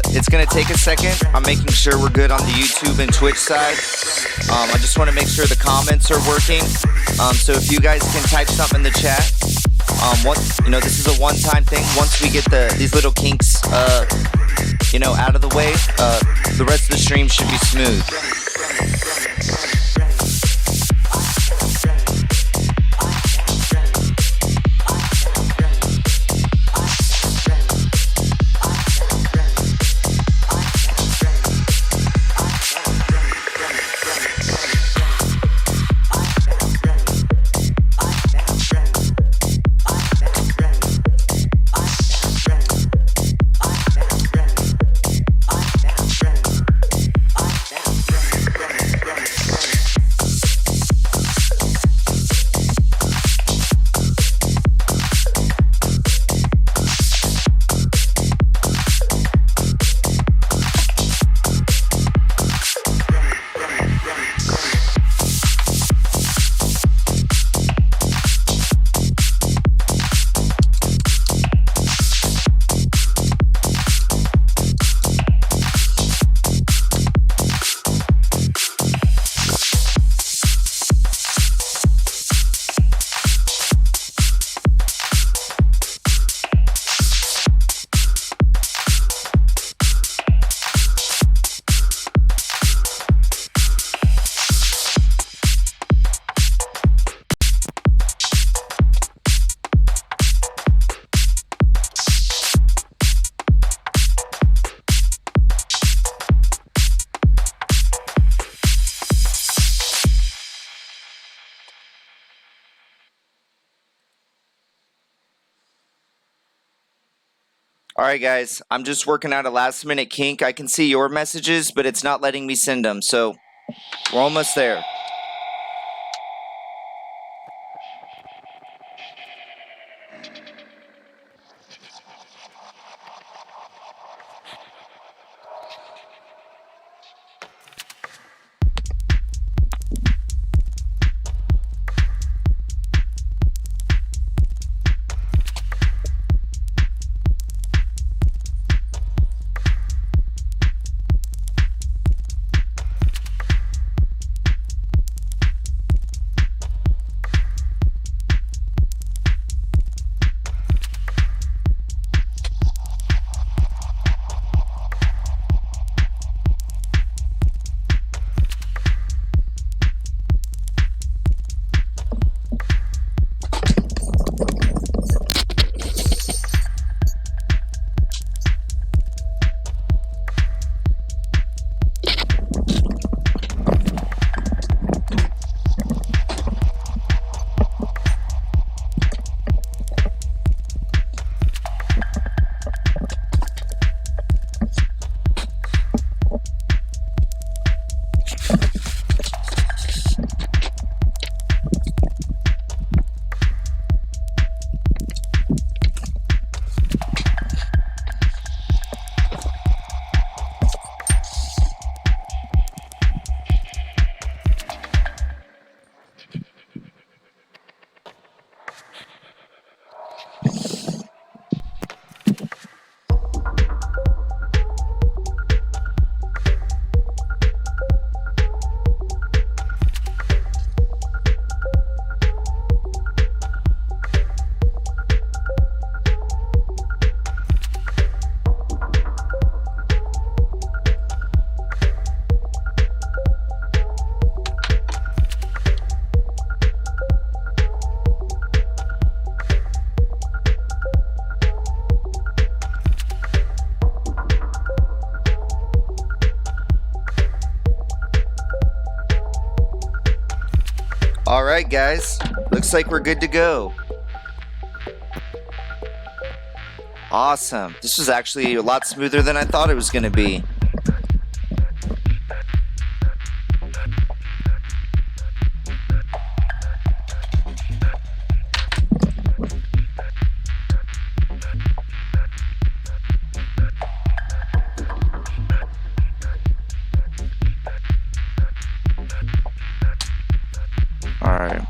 It's gonna take a second. I'm making sure we're good on the YouTube and Twitch side. I just want to make sure the comments are working. So if you guys can type something in the chat. This is a one-time thing. Once we get these little kinks, out of the way, the rest of the stream should be smooth. Alright guys, I'm just working out a last minute kink. I can see your messages, but it's not letting me send them, so we're almost there. Alright guys, looks like we're good to go. Awesome. This was actually a lot smoother than I thought it was going to be. Alright.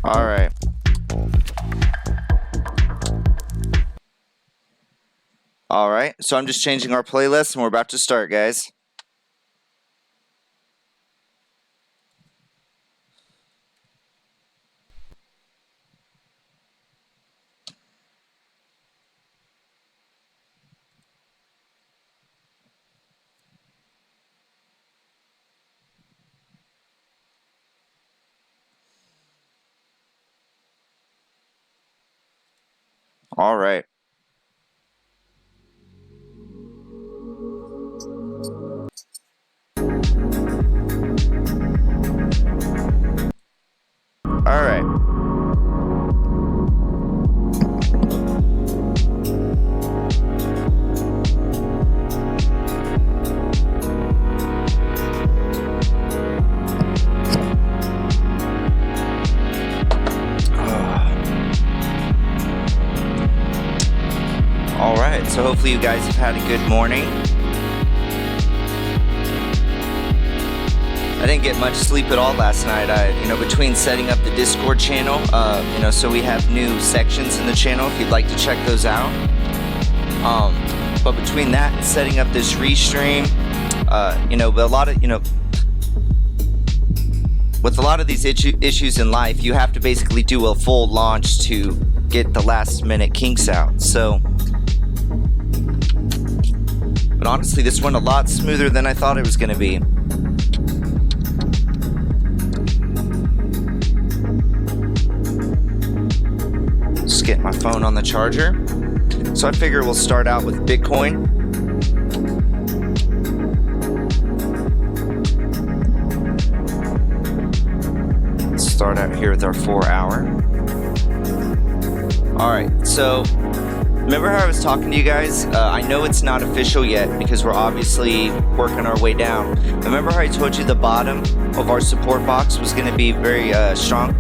Alright. Alright, so I'm just changing our playlist and we're about to start, guys. Alright. Alright. Alright, so hopefully you guys have had a good morning. I didn't get much sleep at all last night. Between setting up the Discord channel, so we have new sections in the channel if you'd like to check those out. But between that and setting up this restream, with a lot of these issues in life, you have to basically do a full launch to get the last minute kinks out. So, but honestly, this went a lot smoother than I thought it was going to be. Just get my phone on the charger. So I figure we'll start out with Bitcoin. Let's start out here with our 4 hour. Alright, so remember how I was talking to you guys? I know it's not official yet because we're obviously working our way down. Remember how I told you the bottom of our support box was going to be very strong?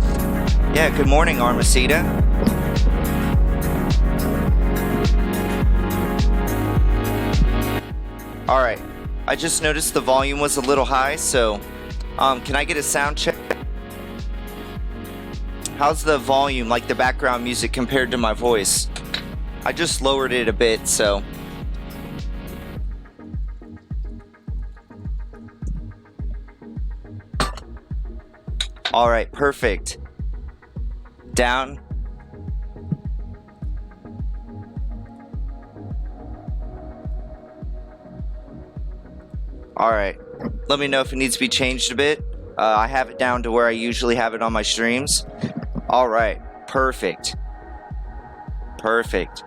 Yeah, good morning, Armacida. Alright, I just noticed the volume was a little high, so can I get a sound check? How's the volume, like the background music, compared to my voice? I just lowered it a bit, so. Alright, perfect. Down. Alright, let me know if it needs to be changed a bit. I have it down to where I usually have it on my streams. Alright, perfect. Perfect.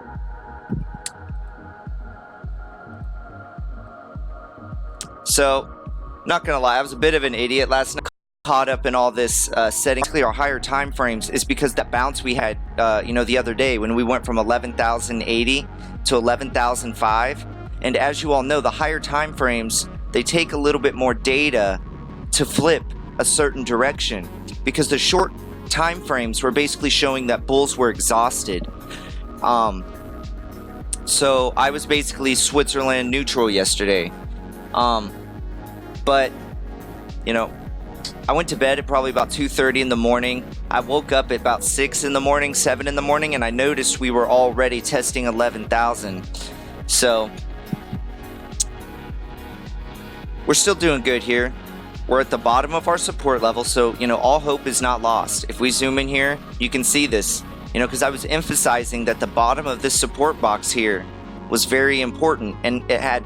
So, not gonna lie, I was a bit of an idiot last night. Caught up in all this setting clear higher time frames is because that bounce we had, the other day when we went from 11,080 to 11,005. And as you all know, the higher time frames, they take a little bit more data to flip a certain direction because the short time frames were basically showing that bulls were exhausted. So I was basically Switzerland neutral yesterday. But I went to bed at probably about 2:30 in the morning. I woke up at about 6 in the morning, 7 in the morning, and I noticed we were already testing 11,000. So we're still doing good here. We're at the bottom of our support level, so, you know, all hope is not lost. If we zoom in here, you can see this, you know, because I was emphasizing that the bottom of this support box here was very important, and it had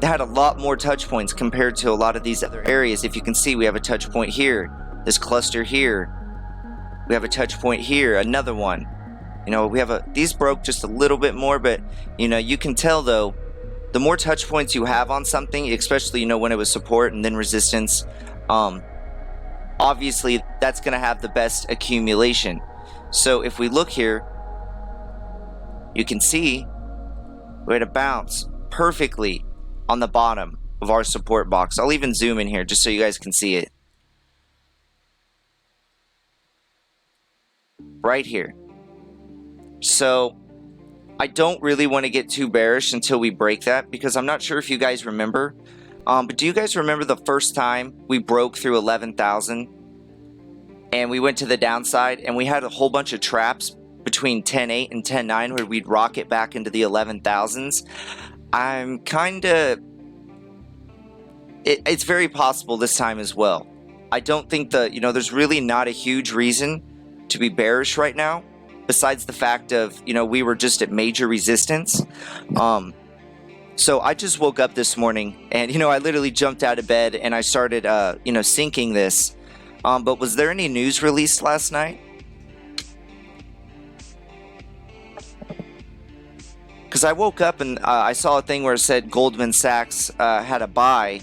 a lot more touch points compared to a lot of these other areas. If you can see, we have a touch point here, this cluster here, we have a touch point here, another one. You know, these broke just a little bit more, but, you know, you can tell though, the more touch points you have on something, especially, you know, when it was support and then resistance, obviously that's going to have the best accumulation. So if we look here, you can see we had a bounce perfectly on the bottom of our support box. I'll even zoom in here just so you guys can see it. Right here. So I don't really want to get too bearish until we break that, because I'm not sure if you guys remember, but do you guys remember the first time we broke through 11,000 and we went to the downside and we had a whole bunch of traps between 10.8 and 10.9 where we'd rocket back into the 11,000s? I'm kind of, it's very possible this time as well. I don't think there's really not a huge reason to be bearish right now, besides the fact of, you know, we were just at major resistance. So I just woke up this morning and, you know, I literally jumped out of bed and I started, you know, syncing this. But was there any news released last night? Because I woke up and I saw a thing where it said Goldman Sachs had a buy,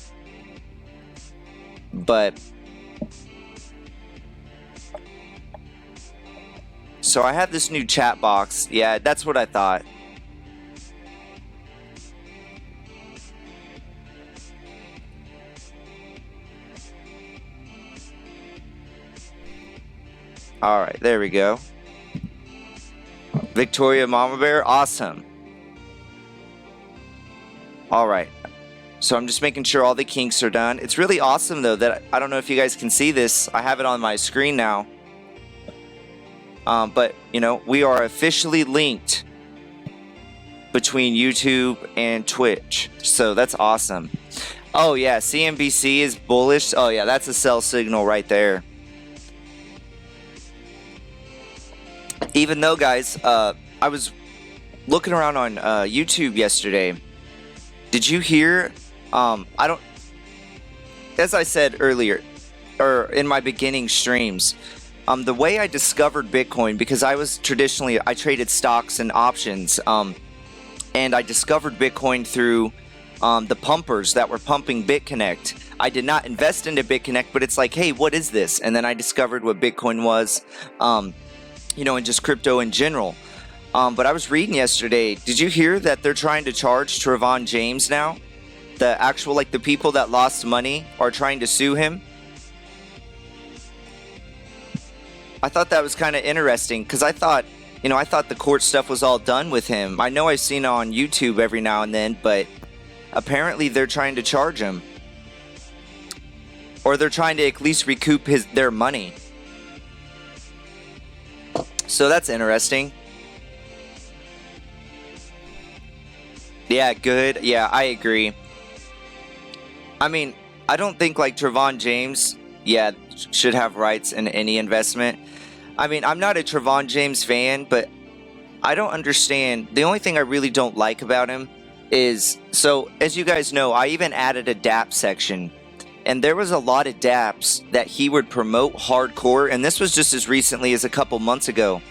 but so I have this new chat box. Yeah, that's what I thought. All right, there we go. Victoria Mama Bear, awesome. All right, so I'm just making sure all the kinks are done. It's really awesome though that I don't know if you guys can see this. I have it on my screen now. But, you know, we are officially linked between YouTube and Twitch. So that's awesome. Oh, yeah, CNBC is bullish. Oh, yeah, that's a sell signal right there. Even though, guys, I was looking around on YouTube yesterday. Did you hear? As I said earlier, or in my beginning streams, the way I discovered Bitcoin, because I traded stocks and options, and I discovered Bitcoin through the pumpers that were pumping BitConnect. I did not invest into BitConnect, but it's like, hey, what is this? And then I discovered what Bitcoin was, you know, and just crypto in general. But I was reading yesterday, did you hear that they're trying to charge Trevon James now? The actual, like, the people that lost money are trying to sue him. I thought that was kind of interesting, because I thought the court stuff was all done with him. I know I've seen it on YouTube every now and then, but apparently they're trying to charge him. Or they're trying to at least recoup their money. So that's interesting. Yeah, good. Yeah, I agree. I mean, I don't think like Trevon James, yeah, should have rights in any investment. I mean, I'm not a Trevon James fan, but I don't understand. The only thing I really don't like about him is, so as you guys know, I even added a DApp section, and there was a lot of DApps that he would promote hardcore, and this was just as recently as a couple months ago.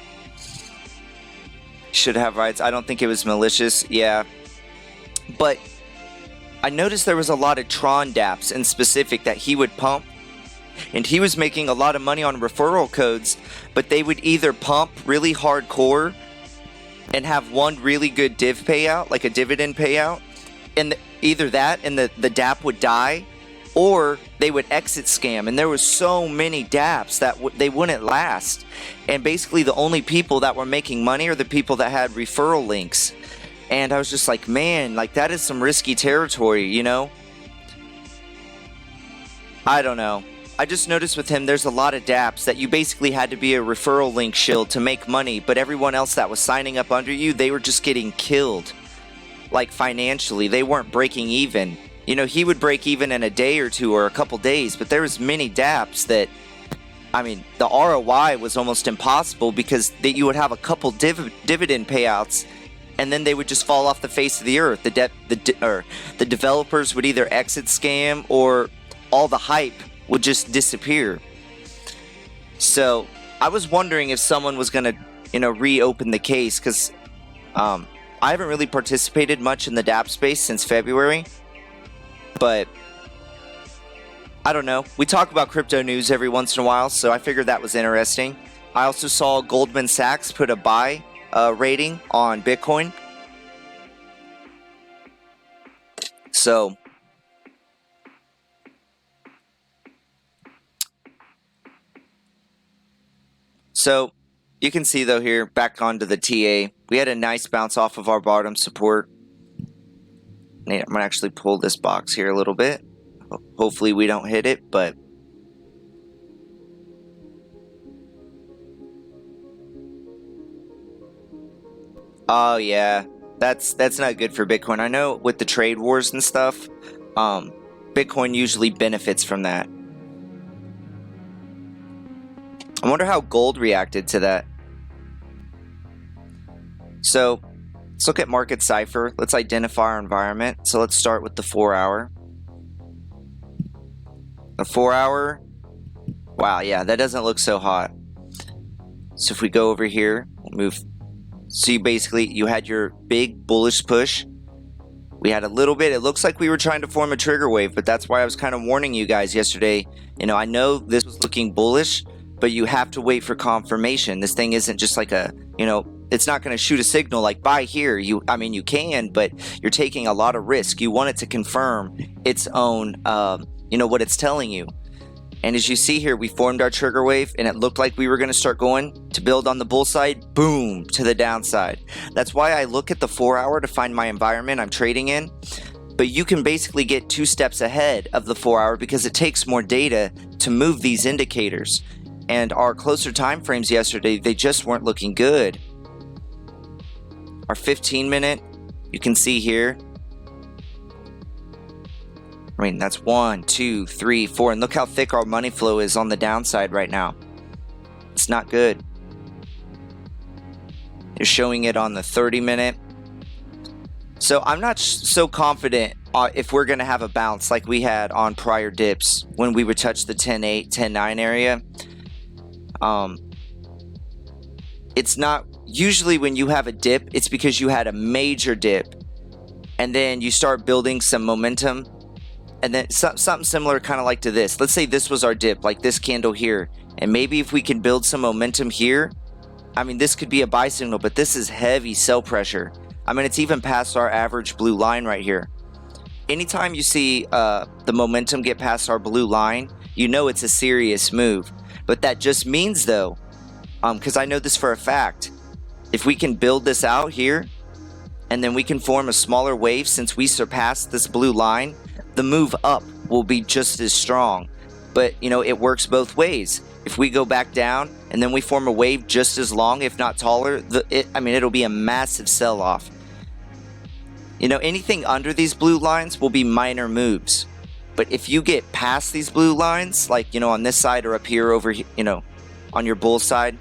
Should have rights. I don't think it was malicious. Yeah. But I noticed there was a lot of Tron DApps in specific that he would pump, and he was making a lot of money on referral codes, but they would either pump really hardcore and have one really good div payout, like a dividend payout, and either that and the DApp would die, or they would exit scam. And there was so many DApps that they wouldn't last, and basically the only people that were making money are the people that had referral links. And I was just like, man, like that is some risky territory, you know? I don't know. I just noticed with him, there's a lot of DApps that you basically had to be a referral link shield to make money, but everyone else that was signing up under you, they were just getting killed. Like financially, they weren't breaking even. you know, he would break even in a day or two or a couple days, but there was many dApps that, I mean, the ROI was almost impossible because that you would have a couple dividend payouts and then they would just fall off the face of the earth. The developers would either exit scam or all the hype would just disappear. So I was wondering if someone was going to, you know, reopen the case, because I haven't really participated much in the dApp space since February, but I don't know. We talk about crypto news every once in a while, so I figured that was interesting. I also saw Goldman Sachs put a buy rating on Bitcoin. So you can see though here, back onto the TA, we had a nice bounce off of our bottom support. I'm gonna actually pull this box here a little bit. Hopefully we don't hit it, but oh yeah, that's not good for Bitcoin. I know with the trade wars and stuff, Bitcoin usually benefits from that. I wonder how gold reacted to that. So let's look at market Cipher. Let's identify our environment. So let's start with the 4 hour. The 4 hour, wow, yeah, that doesn't look so hot. So if we go over here, move. So you had your big bullish push. We had a little bit, it looks like we were trying to form a trigger wave, but that's why I was kind of warning you guys yesterday. You know, I know this was looking bullish, but you have to wait for confirmation. This thing isn't just like a, you know, it's not going to shoot a signal like buy here. I mean, you can, but you're taking a lot of risk. You want it to confirm its own, you know, what it's telling you. And as you see here, we formed our trigger wave and it looked like we were going to start going to build on the bull side, boom, to the downside. That's why I look at the 4 hour to find my environment I'm trading in. But you can basically get 2 steps ahead of the 4 hour because it takes more data to move these indicators. And our closer time frames yesterday, they just weren't looking good. Our 15 minute, you can see here. I mean, that's 1, 2, 3, 4. And look how thick our money flow is on the downside right now. It's not good. You're showing it on the 30 minute. So I'm not so confident if we're going to have a bounce like we had on prior dips when we would touch the 10.8, 10.9 area. It's not usually when you have a dip, it's because you had a major dip and then you start building some momentum. And then something similar kind of like to this. Let's say this was our dip, like this candle here. And maybe if we can build some momentum here, I mean, this could be a buy signal, but this is heavy sell pressure. I mean, it's even past our average blue line right here. Anytime you see the momentum get past our blue line, you know it's a serious move. But that just means though, because I know this for a fact, if we can build this out here, and then we can form a smaller wave since we surpassed this blue line, the move up will be just as strong. But, you know, it works both ways. If we go back down and then we form a wave just as long, if not taller, it'll be a massive sell-off. You know, anything under these blue lines will be minor moves. But if you get past these blue lines, like, you know, on this side or up here over, you know, on your bull side,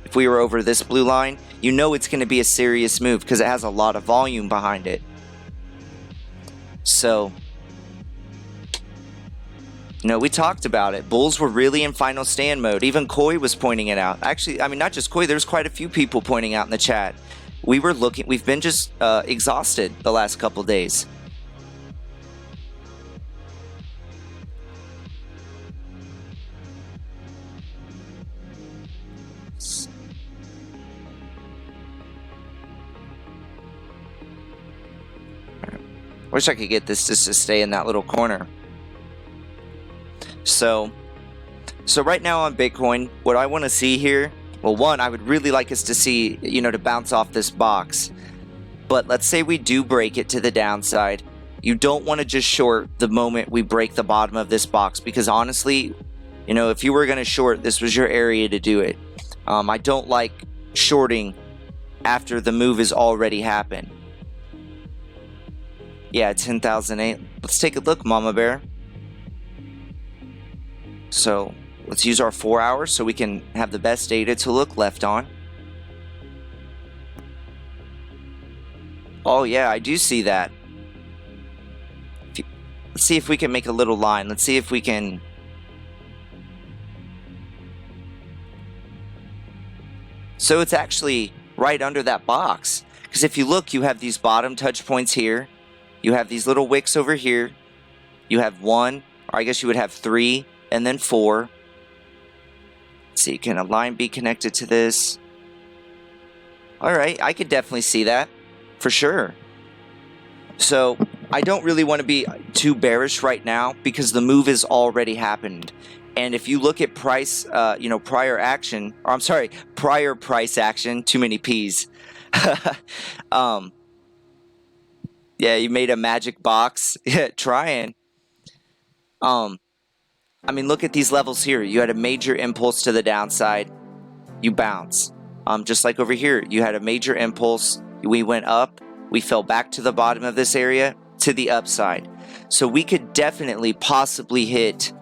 if we were over this blue line, you know it's going to be a serious move because it has a lot of volume behind it. So, you know, we talked about it. Bulls were really in final stand mode. Even Koi was pointing it out. Actually, I mean, not just Koi, there's quite a few people pointing out in the chat. We've been just exhausted the last couple days. Wish I could get this just to stay in that little corner. So right now on Bitcoin, what I want to see here, well, one, I would really like us to see, you know, to bounce off this box. But let's say we do break it to the downside. You don't want to just short the moment we break the bottom of this box, because honestly, you know, if you were going to short, this was your area to do it. I don't like shorting after the move has already happened. Yeah, 10,008. let's take a look, Mama Bear. So let's use our 4 hours so we can have the best data to look left on. Oh yeah, I do see that. Let's see if we can make a little line. Let's see if we can. So it's actually right under that box. Because if you look, you have these bottom touch points here. You have these little wicks over here. You have 1, or I guess you would have 3, and then 4. Let's see, can a line be connected to this? Alright, I could definitely see that. For sure. So I don't really want to be too bearish right now because the move has already happened. And if you look at price, prior price action, too many P's. Yeah, you made a magic box. Trying. I mean, look at these levels here. You had a major impulse to the downside. You bounce. Just like over here, you had a major impulse. We went up. We fell back to the bottom of this area to the upside. So we could definitely possibly hit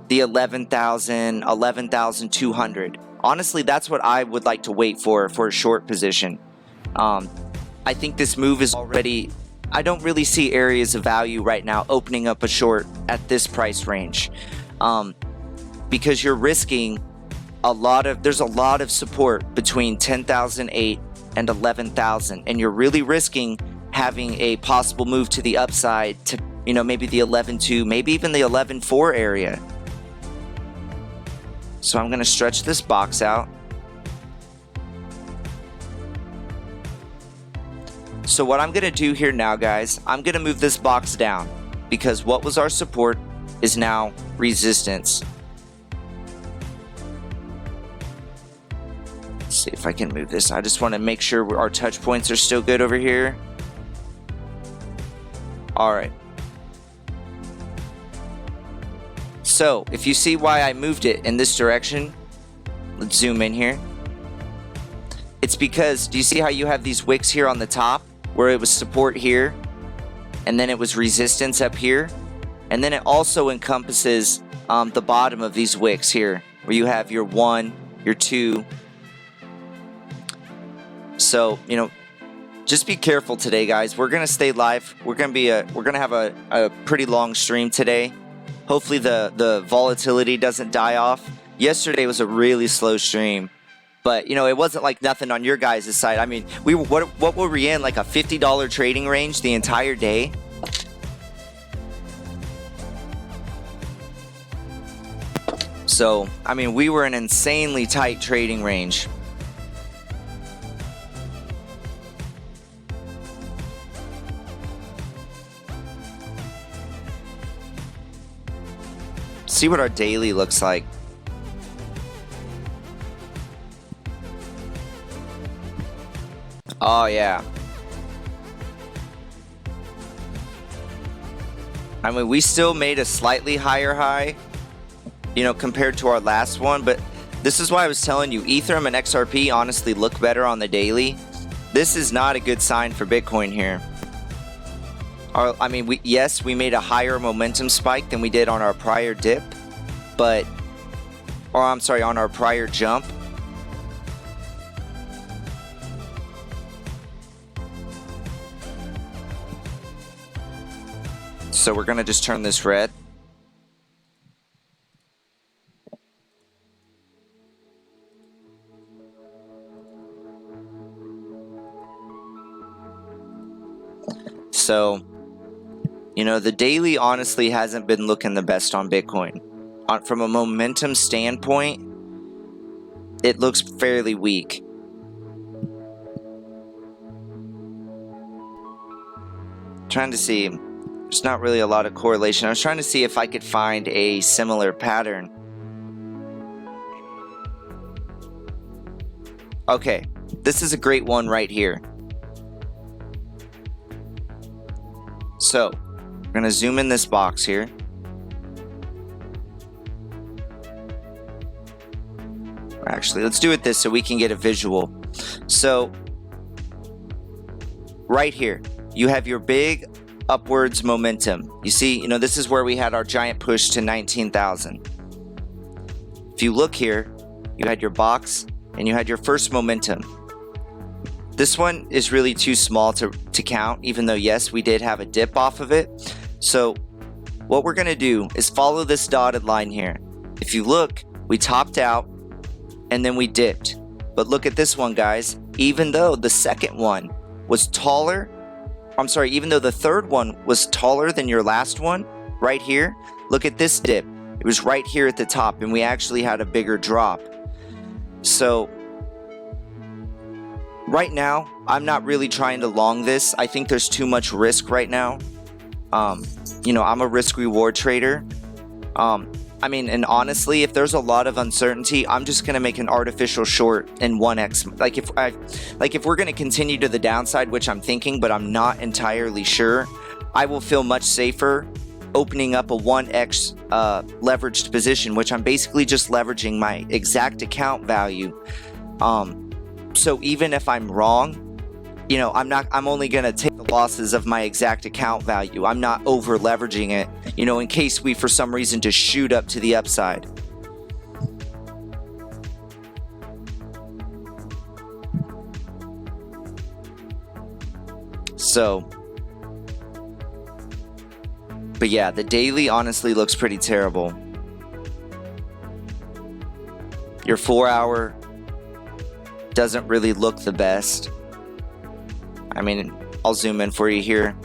the 11,000, 11,200. Honestly, that's what I would like to wait for a short position. I think this move is already... I don't really see areas of value right now opening up a short at this price range. Because you're risking there's a lot of support between 10,008 and 11,000, and you're really risking having a possible move to the upside to, maybe the 11.2, maybe even the 11.4 area. So I'm going to stretch this box out. So what I'm going to do here now, guys, I'm going to move this box down because what was our support is now resistance. Let's see if I can move this. I just want to make sure our touch points are still good over here. All right. So if you see why I moved it in this direction, let's zoom in here. It's because, do you see how you have these wicks here on the top where it was support here and then it was resistance up here? And then it also encompasses the bottom of these wicks here where you have your 1, your 2. So, just be careful today, guys. We're going to stay live. We're going to have a pretty long stream today. Hopefully the volatility doesn't die off. Yesterday was a really slow stream. But, it wasn't like nothing on your guys' side. I mean, what were we in? Like a $50 trading range the entire day? So, I mean, we were in an insanely tight trading range. See what our daily looks like. Oh yeah. I mean, we still made a slightly higher high, compared to our last one, but this is why I was telling you, Ethereum and XRP honestly look better on the daily. This is not a good sign for Bitcoin here. We made a higher momentum spike than we did on our prior dip, on our prior jump. So we're going to just turn this red. So, the daily honestly hasn't been looking the best on Bitcoin. From a momentum standpoint, it looks fairly weak. Trying to see, there's not really a lot of correlation. I was trying to see if I could find a similar pattern. Okay, this is a great one right here. So, we're going to zoom in this box here. Actually, let's do it this so we can get a visual. So, right here, you have your big upwards momentum. You see, this is where we had our giant push to 19,000. If you look here, you had your box and you had your first momentum. This one is really too small to count, even though yes, we did have a dip off of it. So what we're gonna do is follow this dotted line here. If you look, we topped out and then we dipped. But look at this one, guys. Even though the second one was taller, even though the third one was taller than your last one, right here, look at this dip. It was right here at the top, and we actually had a bigger drop. So right now, I'm not really trying to long this. I think there's too much risk right now. I'm a risk reward trader. And honestly, if there's a lot of uncertainty, I'm just gonna make an artificial short in 1x. If we're gonna continue to the downside, which I'm thinking, but I'm not entirely sure, I will feel much safer opening up a 1x leveraged position, which I'm basically just leveraging my exact account value. So even if I'm wrong, I'm only gonna take the losses of my exact account value. I'm not over leveraging it, in case we for some reason just shoot up to the upside. So, but yeah, the daily honestly looks pretty terrible. Your 4-hour doesn't really look the best. I'll zoom in for you here.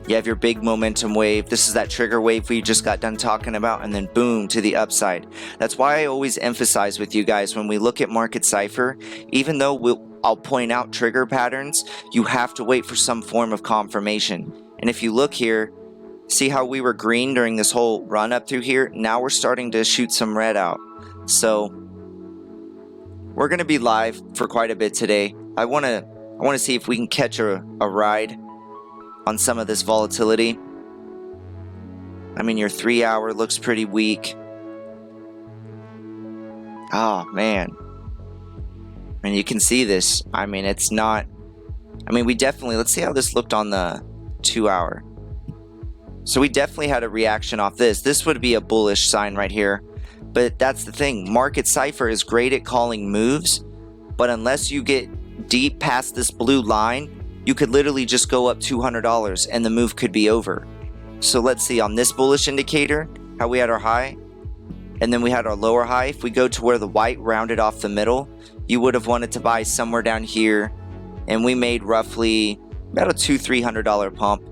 You have your big momentum wave. This is that trigger wave we just got done talking about, and then boom, to the upside. That's why I always emphasize with you guys when we look at Market Cipher, even though I'll point out trigger patterns, you have to wait for some form of confirmation. And if you look here, see how we were green during this whole run up through here? Now we're starting to shoot some red out. So we're going to be live for quite a bit today. I want to see if we can catch a ride on some of this volatility. Your 3-hour looks pretty weak. Oh, man. And you can see this. It's not... we definitely... Let's see how this looked on the 2-hour. So we definitely had a reaction off this. This would be a bullish sign right here. But that's the thing. Market Cipher is great at calling moves. But unless you get deep past this blue line, you could literally just go up $200 and the move could be over. So let's see on this bullish indicator how we had our high and then we had our lower high. If we go to where the white rounded off the middle, you would have wanted to buy somewhere down here, and we made roughly about a $200-300 pump.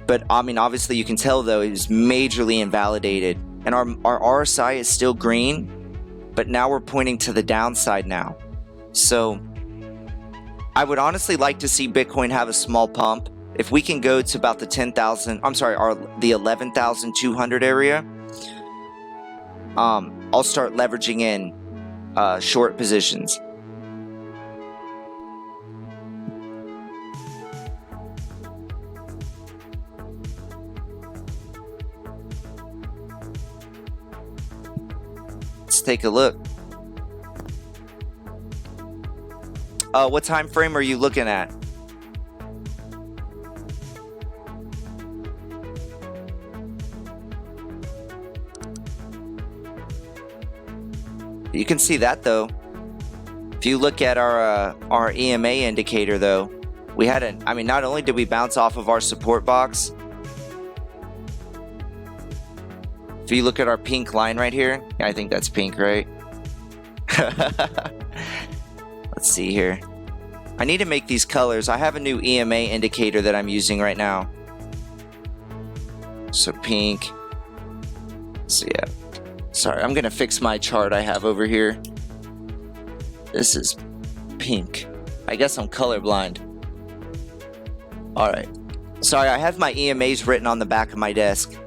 But obviously you can tell though it was majorly invalidated, and our RSI is still green, but now we're pointing to the downside now. So I would honestly like to see Bitcoin have a small pump. If we can go to about the 10,000, the 11,200 area, I'll start leveraging in short positions. Let's take a look. What time frame are you looking at? You can see that though. If you look at our EMA indicator though, we had not only did we bounce off of our support box, if you look at our pink line right here, I think that's pink, right? Let's see here. I need to make these colors. I have a new EMA indicator that I'm using right now. So pink. So yeah. Sorry, I'm gonna fix my chart I have over here. This is pink. I guess I'm colorblind. Alright. Sorry, I have my EMAs written on the back of my desk.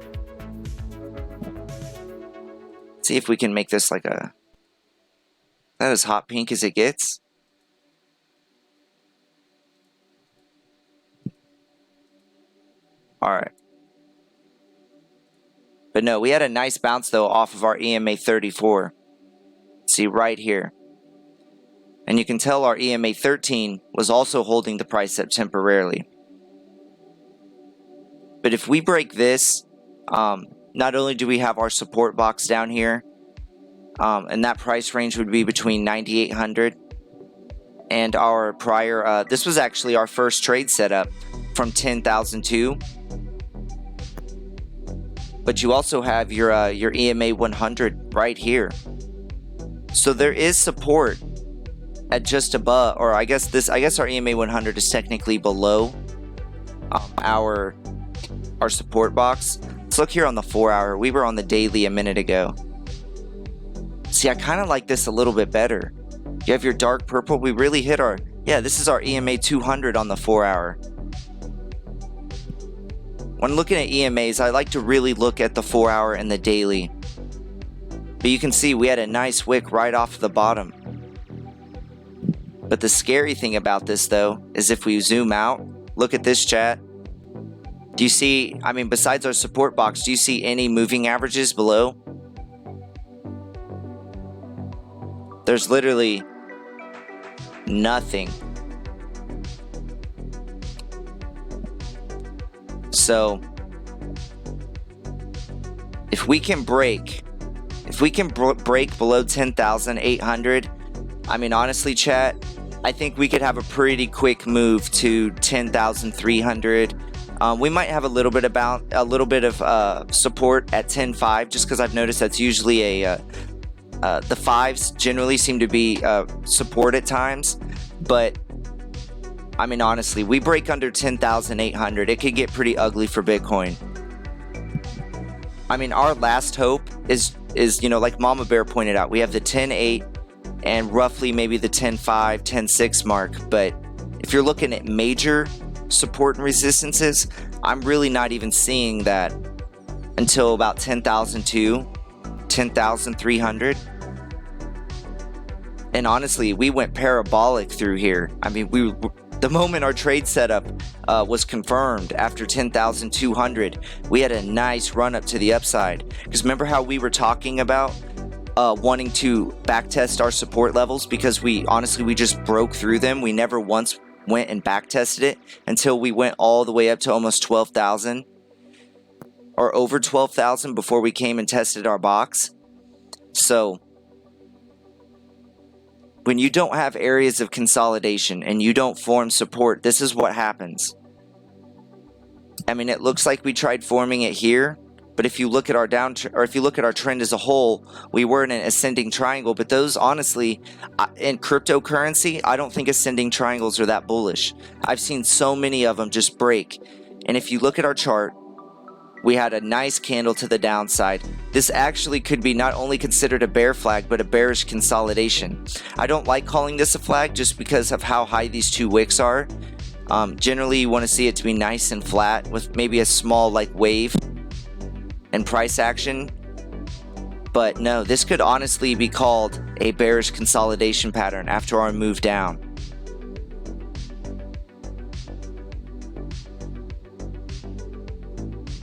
Let's see if we can make this like a... That is hot pink as it gets. Alright. But no, we had a nice bounce though off of our EMA 34. See right here. And you can tell our EMA 13 was also holding the price up temporarily. But if we break this, not only do we have our support box down here, and that price range would be between 9,800 and our prior, this was actually our first trade setup from 10,002. But you also have your EMA 100 right here. So there is support at just above, or I guess our EMA 100 is technically below our support box. Let's look here on the 4-hour. We were on the daily a minute ago. See, I kind of like this a little bit better. You have your dark purple. We really hit our, yeah, this is our EMA 200 on the 4-hour. When looking at EMAs, I like to really look at the 4-hour and the daily. But you can see we had a nice wick right off the bottom. But the scary thing about this though, is if we zoom out, look at this, chat. Do you see, I mean, besides our support box, do you see any moving averages below? There's literally nothing. So if we can break below 10,800, I mean, honestly, chat, I think we could have a pretty quick move to 10,300. We might have a little bit of support at 10.5, just because I've noticed that's usually the fives generally seem to be support at times. But I mean, honestly, we break under 10,800, it could get pretty ugly for Bitcoin. I mean, our last hope is you know, like Mama Bear pointed out, we have the 10.8 and roughly maybe the 10.5, 10.6 mark. But if you're looking at major support and resistances, I'm really not even seeing that until about 10,002, 10,300. And honestly, we went parabolic through here. I mean, the moment our trade setup was confirmed after 10,200, we had a nice run up to the upside. Because remember how we were talking about wanting to backtest our support levels, because we just broke through them. We never once went and backtested it until we went all the way up to almost 12,000 or over 12,000 before we came and tested our box. So when you don't have areas of consolidation and you don't form support, this is what happens. I mean, it looks like we tried forming it here, but if you look at our if you look at our trend as a whole, we were in an ascending triangle. But those, honestly, in cryptocurrency, I don't think ascending triangles are that bullish. I've seen so many of them just break. And if you look at our chart, we had a nice candle to the downside. This actually could be not only considered a bear flag, but a bearish consolidation. I don't like calling this a flag just because of how high these two wicks are. Generally, you want to see it to be nice and flat with maybe a small wave and price action. But no, this could honestly be called a bearish consolidation pattern after our move down.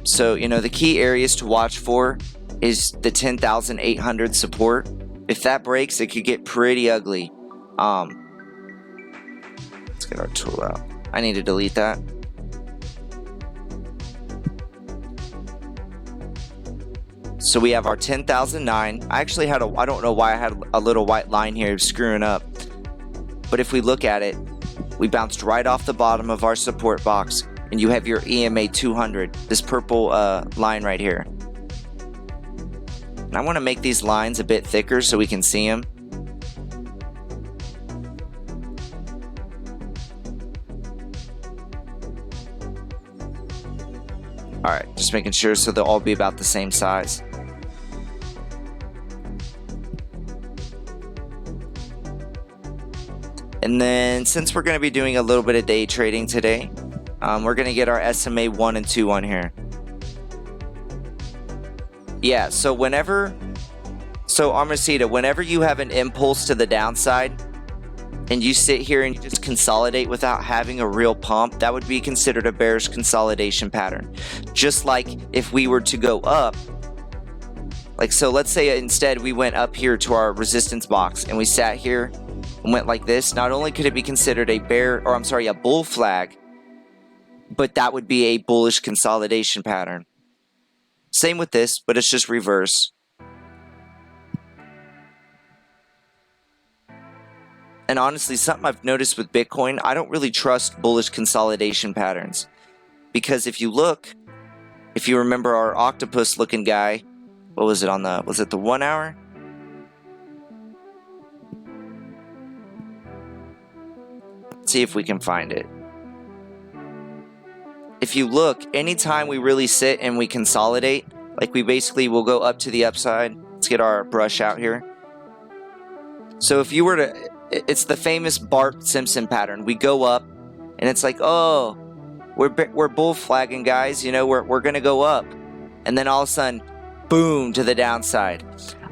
So, you know, the key areas to watch for is the 10,800 support. If that breaks, it could get pretty ugly. Let's get our tool out. I need to delete that. So we have our 10,009. I actually had I don't know why I had a little white line here screwing up. But if we look at it, we bounced right off the bottom of our support box. And you have your EMA 200, this purple line right here. And I want to make these lines a bit thicker so we can see them. Alright, just making sure so they'll all be about the same size. And then since we're going to be doing a little bit of day trading today, we're going to get our SMA 1 and 2 on here. Yeah, so Armacita, whenever you have an impulse to the downside and you sit here and you just consolidate without having a real pump, that would be considered a bearish consolidation pattern. Just like if we were to go up, so let's say instead we went up here to our resistance box and we sat here and went like this, not only could it be considered a bull flag, but that would be a bullish consolidation pattern. Same with this, but it's just reverse. And honestly, something I've noticed with Bitcoin, I don't really trust bullish consolidation patterns. Because if you look, if you remember our octopus looking guy, what was it on the, was it the 1 hour? Let's see if we can find it. If you look, anytime we really sit and we consolidate, like we basically will go up to the upside. Let's get our brush out here. So if you were to, it's the famous Bart Simpson pattern. We go up and it's like, oh, we're bull flagging, guys. You know, we're going to go up. And then all of a sudden, boom, to the downside.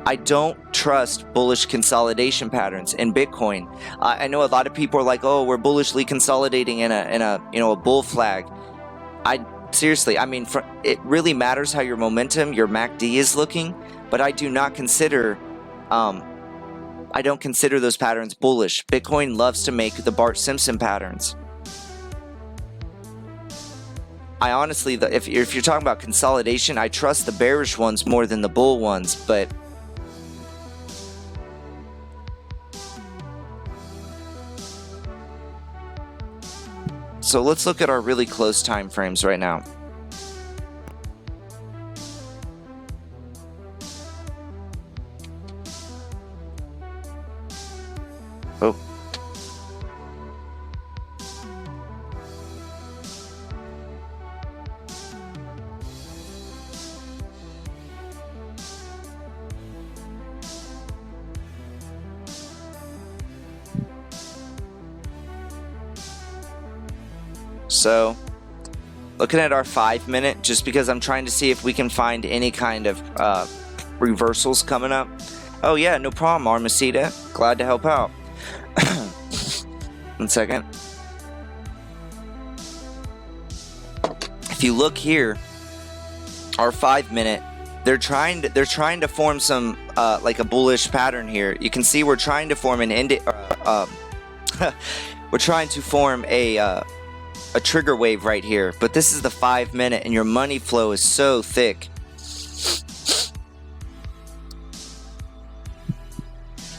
I don't trust bullish consolidation patterns in Bitcoin. I know a lot of people are like, oh, we're bullishly consolidating in a bull flag. Seriously, I mean, it really matters how your momentum, your MACD is looking, but I do not consider, I don't consider those patterns bullish. Bitcoin loves to make the Bart Simpson patterns. I honestly, if you're talking about consolidation, I trust the bearish ones more than the bull ones, but so let's look at our really close time frames right now. Oh. So, looking at our 5 minute, just because I'm trying to see if we can find any kind of reversals coming up. Oh yeah, no problem, Armacita. Glad to help out. 1 second. If you look here, our 5 minute, they're trying to form some like a bullish pattern here. You can see we're trying to form an we're trying to form a trigger wave right here, but this is the 5 minute and your money flow is so thick.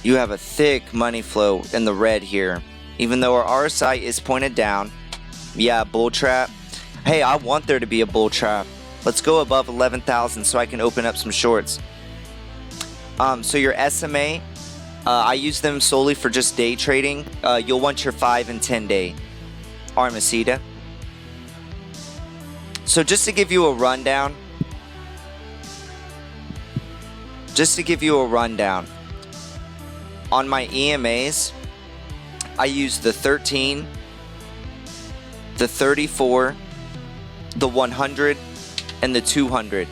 You have a thick money flow in the red here, even though our RSI is pointed down. Yeah, bull trap. Hey, I want there to be a bull trap. Let's go above 11,000 so I can open up some shorts. So your SMA, I use them solely for just day trading. You'll want your 5 and 10 day. Armacita. So just to give you a rundown, on my EMAs, I use the 13, the 34, the 100, and the 200.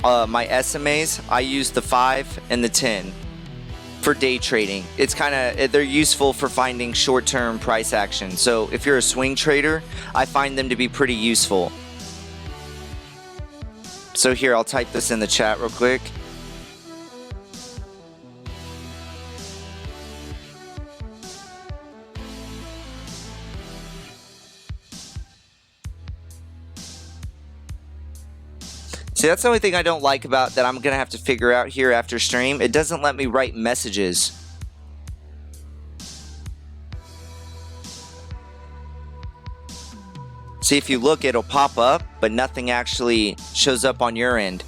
My SMAs, I use the 5 and the 10 for day trading. It's they're useful for finding short-term price action. So if you're a swing trader, I find them to be pretty useful. So here, I'll type this in the chat real quick. See, that's the only thing I don't like about that I'm going to have to figure out here after stream. It doesn't let me write messages. See, if you look, it'll pop up, but nothing actually shows up on your end.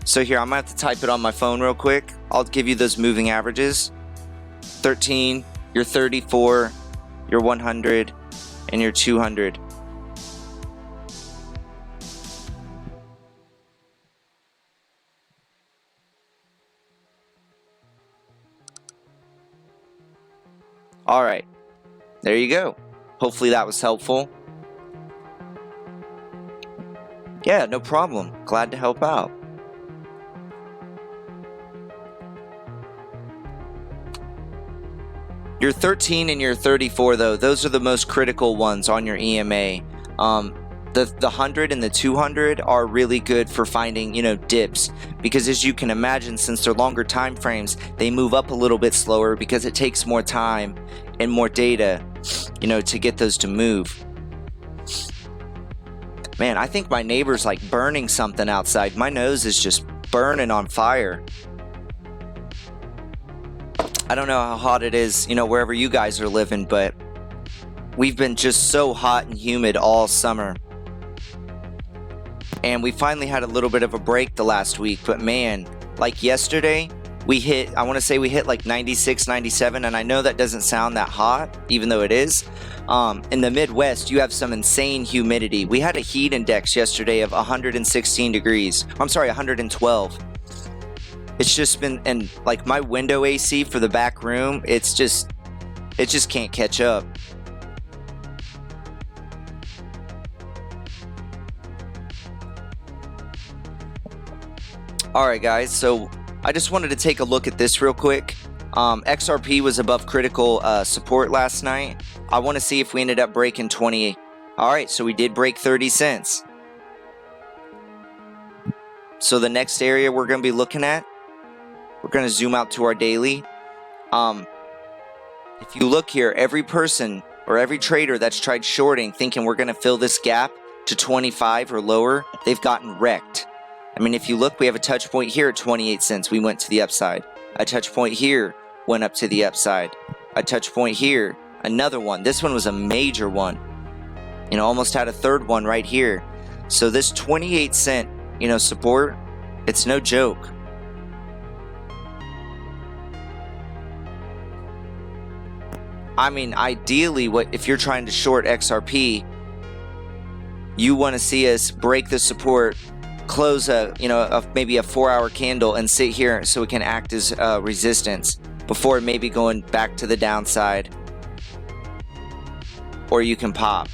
So here, I'm going to have to type it on my phone real quick. I'll give you those moving averages. 13, your 34, your 100, and your 200. All right, there you go. Hopefully that was helpful. Yeah, no problem. Glad to help out. Your 13 and your 34, though, those are the most critical ones on your EMA. The 100 and the 200 are really good for finding, dips, because as you can imagine, since they're longer time frames, they move up a little bit slower because it takes more time and more data, to get those to move. Man, I think my neighbor's like burning something outside. My nose is just burning on fire. I don't know how hot it is, you know, wherever you guys are living, but we've been just so hot and humid all summer. And we finally had a little bit of a break the last week, but man, like yesterday, we hit, I want to say we hit like 96, 97, and I know that doesn't sound that hot, even though it is. In the Midwest, you have some insane humidity. We had a heat index yesterday of 116 degrees. I'm sorry, 112. It's just been, and like my window AC for the back room, it just can't catch up. Alright guys, so I just wanted to take a look at this real quick. XRP was above critical support last night. I want to see if we ended up breaking 20. Alright, so we did break 30 cents. So the next area we're going to be looking at, we're going to zoom out to our daily. If you look here, every person or every trader that's tried shorting thinking we're going to fill this gap to 25 or lower, they've gotten wrecked. I mean, if you look, we have a touch point here at 28 cents. We went to the upside. A touch point here went up to the upside. A touch point here, another one. This one was a major one. You know, almost had a third one right here. So this 28 cent, you know, support, it's no joke. I mean, ideally, if you're trying to short XRP, you want to see us break the support, close maybe a 4-hour candle and sit here so it can act as resistance before maybe going back to the downside, or you can pop.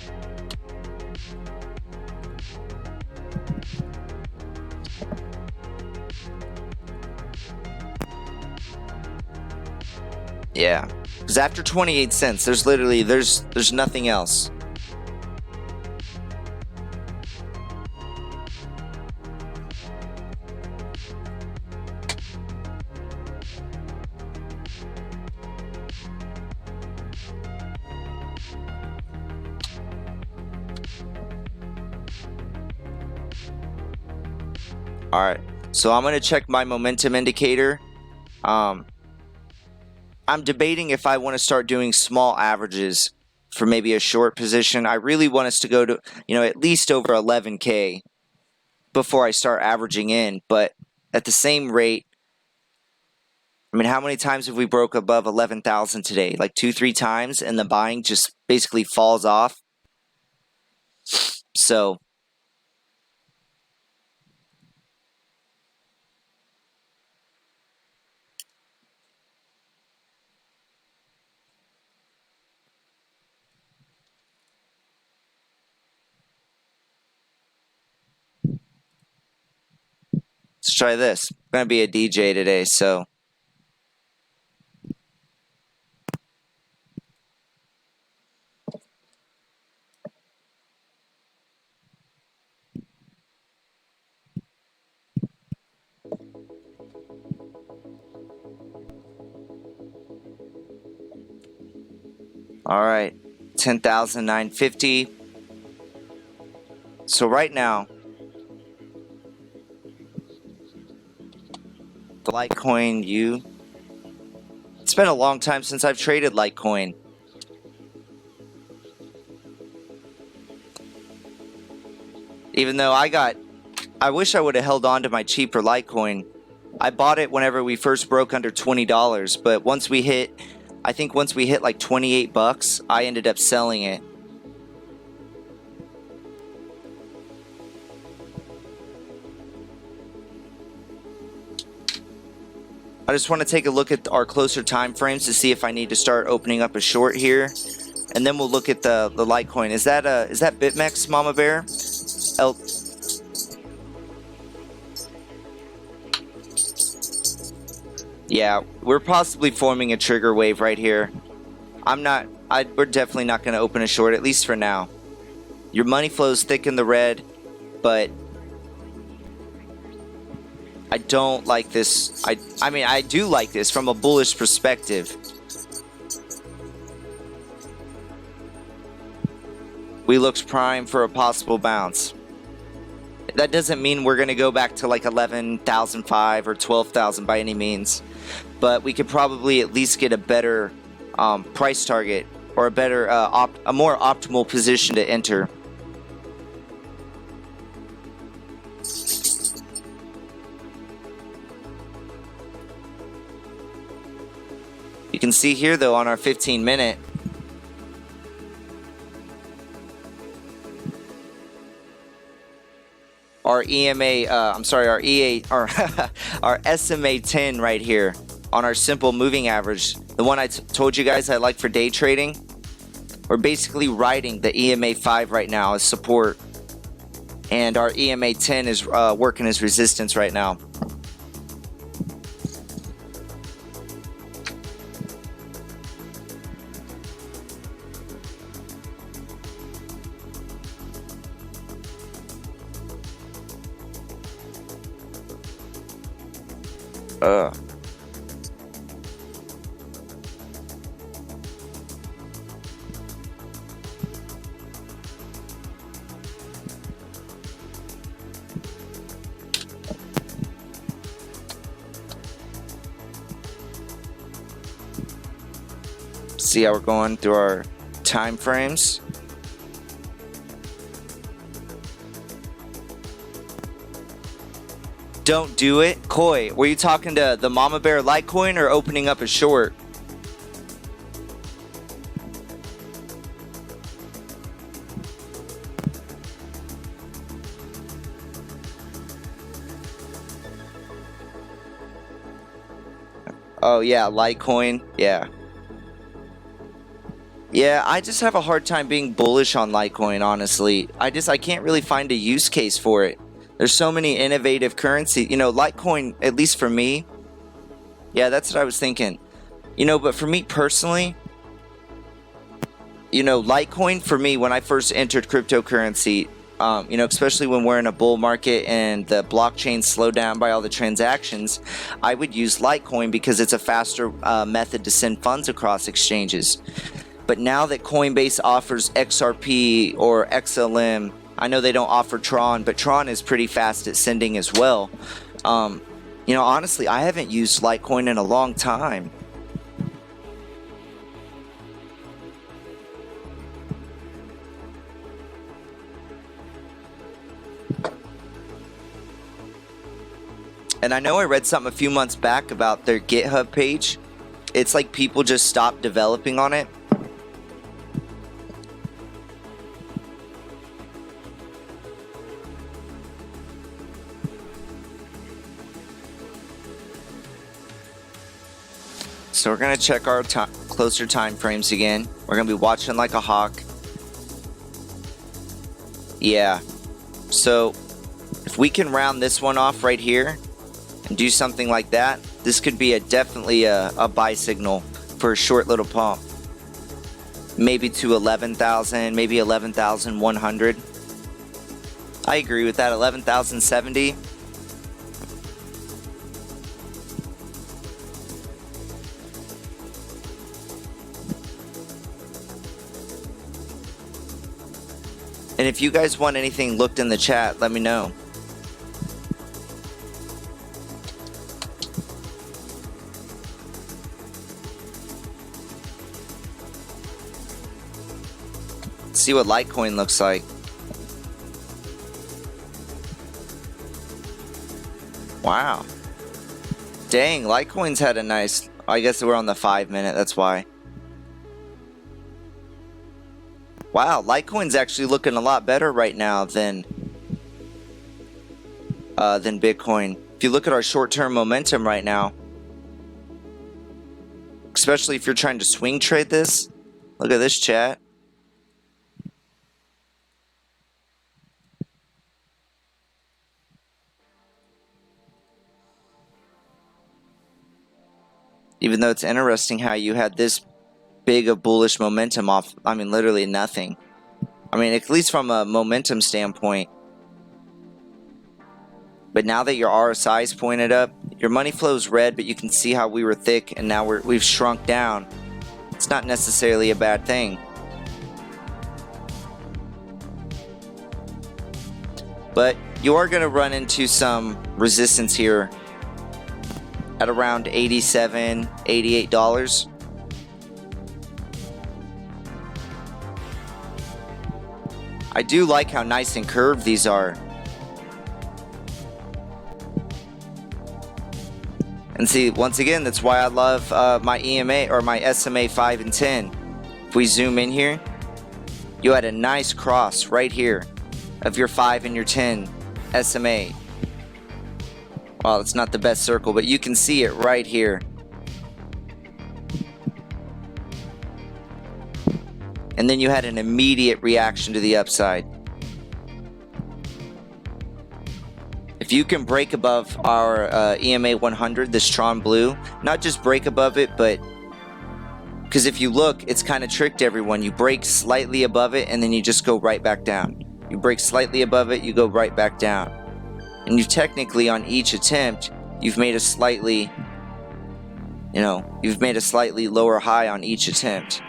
Yeah, because after 28 cents, there's literally there's nothing else. Alright, so I'm going to check my momentum indicator. I'm debating if I want to start doing small averages for maybe a short position. I really want us to go to, you know, at least over 11K before I start averaging in. But at the same rate, I mean, how many times have we broke above 11,000 today? Like 2-3 times, and the buying just basically falls off. So let's try this. I'm going to be a DJ today, so. Alright, 10,950. So right now, the Litecoin it's been a long time since I've traded Litecoin. Even though I wish I would have held on to my cheaper Litecoin. I bought it whenever we first broke under $20, but once we hit like 28 bucks, I ended up selling it. I just want to take a look at our closer time frames to see if I need to start opening up a short here, and then we'll look at the Litecoin. Is that BitMEX, Mama Bear? Yeah, we're possibly forming a trigger wave right here. We're definitely not going to open a short, at least for now. Your money flows thick in the red, but I don't like this. I mean, I do like this from a bullish perspective. we looked prime for a possible bounce. That doesn't mean we're going to go back to like 11,005 or 12,000 by any means, but we could probably at least get a better price target, or a better, a more optimal position to enter. You can see here though on our 15-minute, our EMA, our EA, our SMA 10 right here on our simple moving average, the one I told you guys I like for day trading. We're basically riding the EMA 5 right now as support, and our EMA 10 is working as resistance right now. See how we're going through our time frames. Don't do it. Koi, were you talking to the Mama Bear Litecoin or opening up a short? Oh yeah, Litecoin. Yeah. Yeah, I just have a hard time being bullish on Litecoin, honestly. I can't really find a use case for it. There's so many innovative currency. You know, Litecoin, at least for me. Yeah, that's what I was thinking. You know, but for me personally, you know, Litecoin for me, when I first entered cryptocurrency, you know, especially when we're in a bull market and the blockchain slowed down by all the transactions, I would use Litecoin because it's a faster method to send funds across exchanges. But now that Coinbase offers XRP or XLM, I know they don't offer Tron, but Tron is pretty fast at sending as well. You know, honestly, I haven't used Litecoin in a long time. And I know I read something a few months back about their GitHub page. It's like people just stopped developing on it. So we're going to check our closer time frames again. We're going to be watching like a hawk. Yeah. So if we can round this one off right here and do something like that, this could be definitely a buy signal for a short little pump. Maybe to 11,000, maybe 11,100. I agree with that. 11,070. And if you guys want anything looked in the chat, let me know. Let's see what Litecoin looks like. Wow. Dang, Litecoin's had a nice... I guess we're on the 5-minute, that's why. Wow, Litecoin's actually looking a lot better right now than Bitcoin. If you look at our short-term momentum right now, especially if you're trying to swing trade this, look at this, chat. Even though it's interesting how you had this big of bullish momentum off, I mean, literally nothing. I mean, at least from a momentum standpoint. But now that your RSI is pointed up, your money flow's red, but you can see how we were thick and now we've shrunk down. It's not necessarily a bad thing. but you are going to run into some resistance here at around $87, $88. I do like how nice and curved these are. And see, once again, that's why I love my EMA or my SMA 5 and 10. If we zoom in here, you had a nice cross right here of your 5 and your 10 SMA. Well, it's not the best circle, but you can see it right here. And then you had an immediate reaction to the upside. If you can break above our EMA 100, this Tron Blue, not just break above it, but because if you look, it's kind of tricked everyone. You break slightly above it and then you just go right back down. You break slightly above it, you go right back down. And you technically, on each attempt, you've made a slightly, you've made a slightly lower high on each attempt.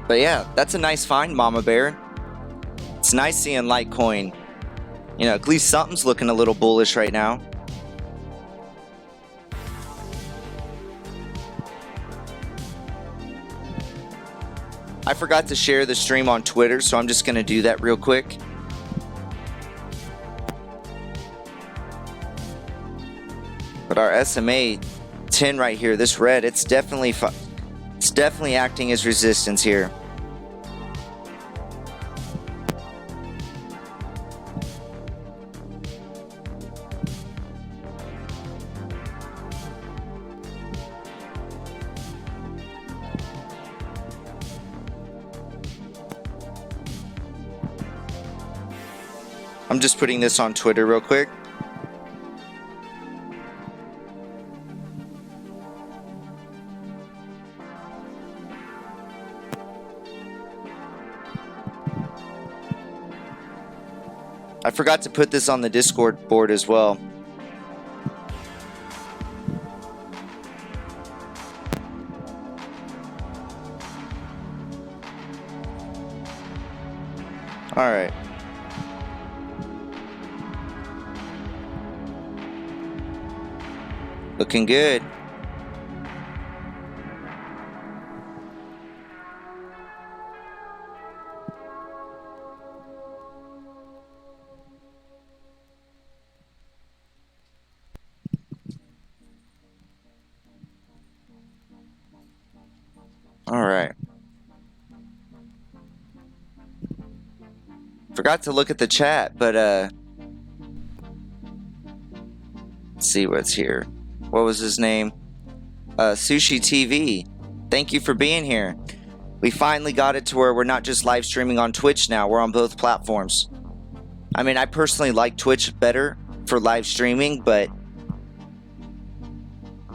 But yeah, that's a nice find, Mama Bear. It's nice seeing Litecoin. At least something's looking a little bullish right now. I forgot to share the stream on Twitter, so I'm just going to do that real quick. But our SMA 10 right here, this red, it's definitely acting as resistance here. I'm just putting this on Twitter real quick. I forgot to put this on the Discord board as well. All right. Looking good. All right. Forgot to look at the chat, but let's see what's here. What was his name? Sushi TV. Thank you for being here. We finally got it to where we're not just live streaming on Twitch now. We're on both platforms. I mean, I personally like Twitch better for live streaming, but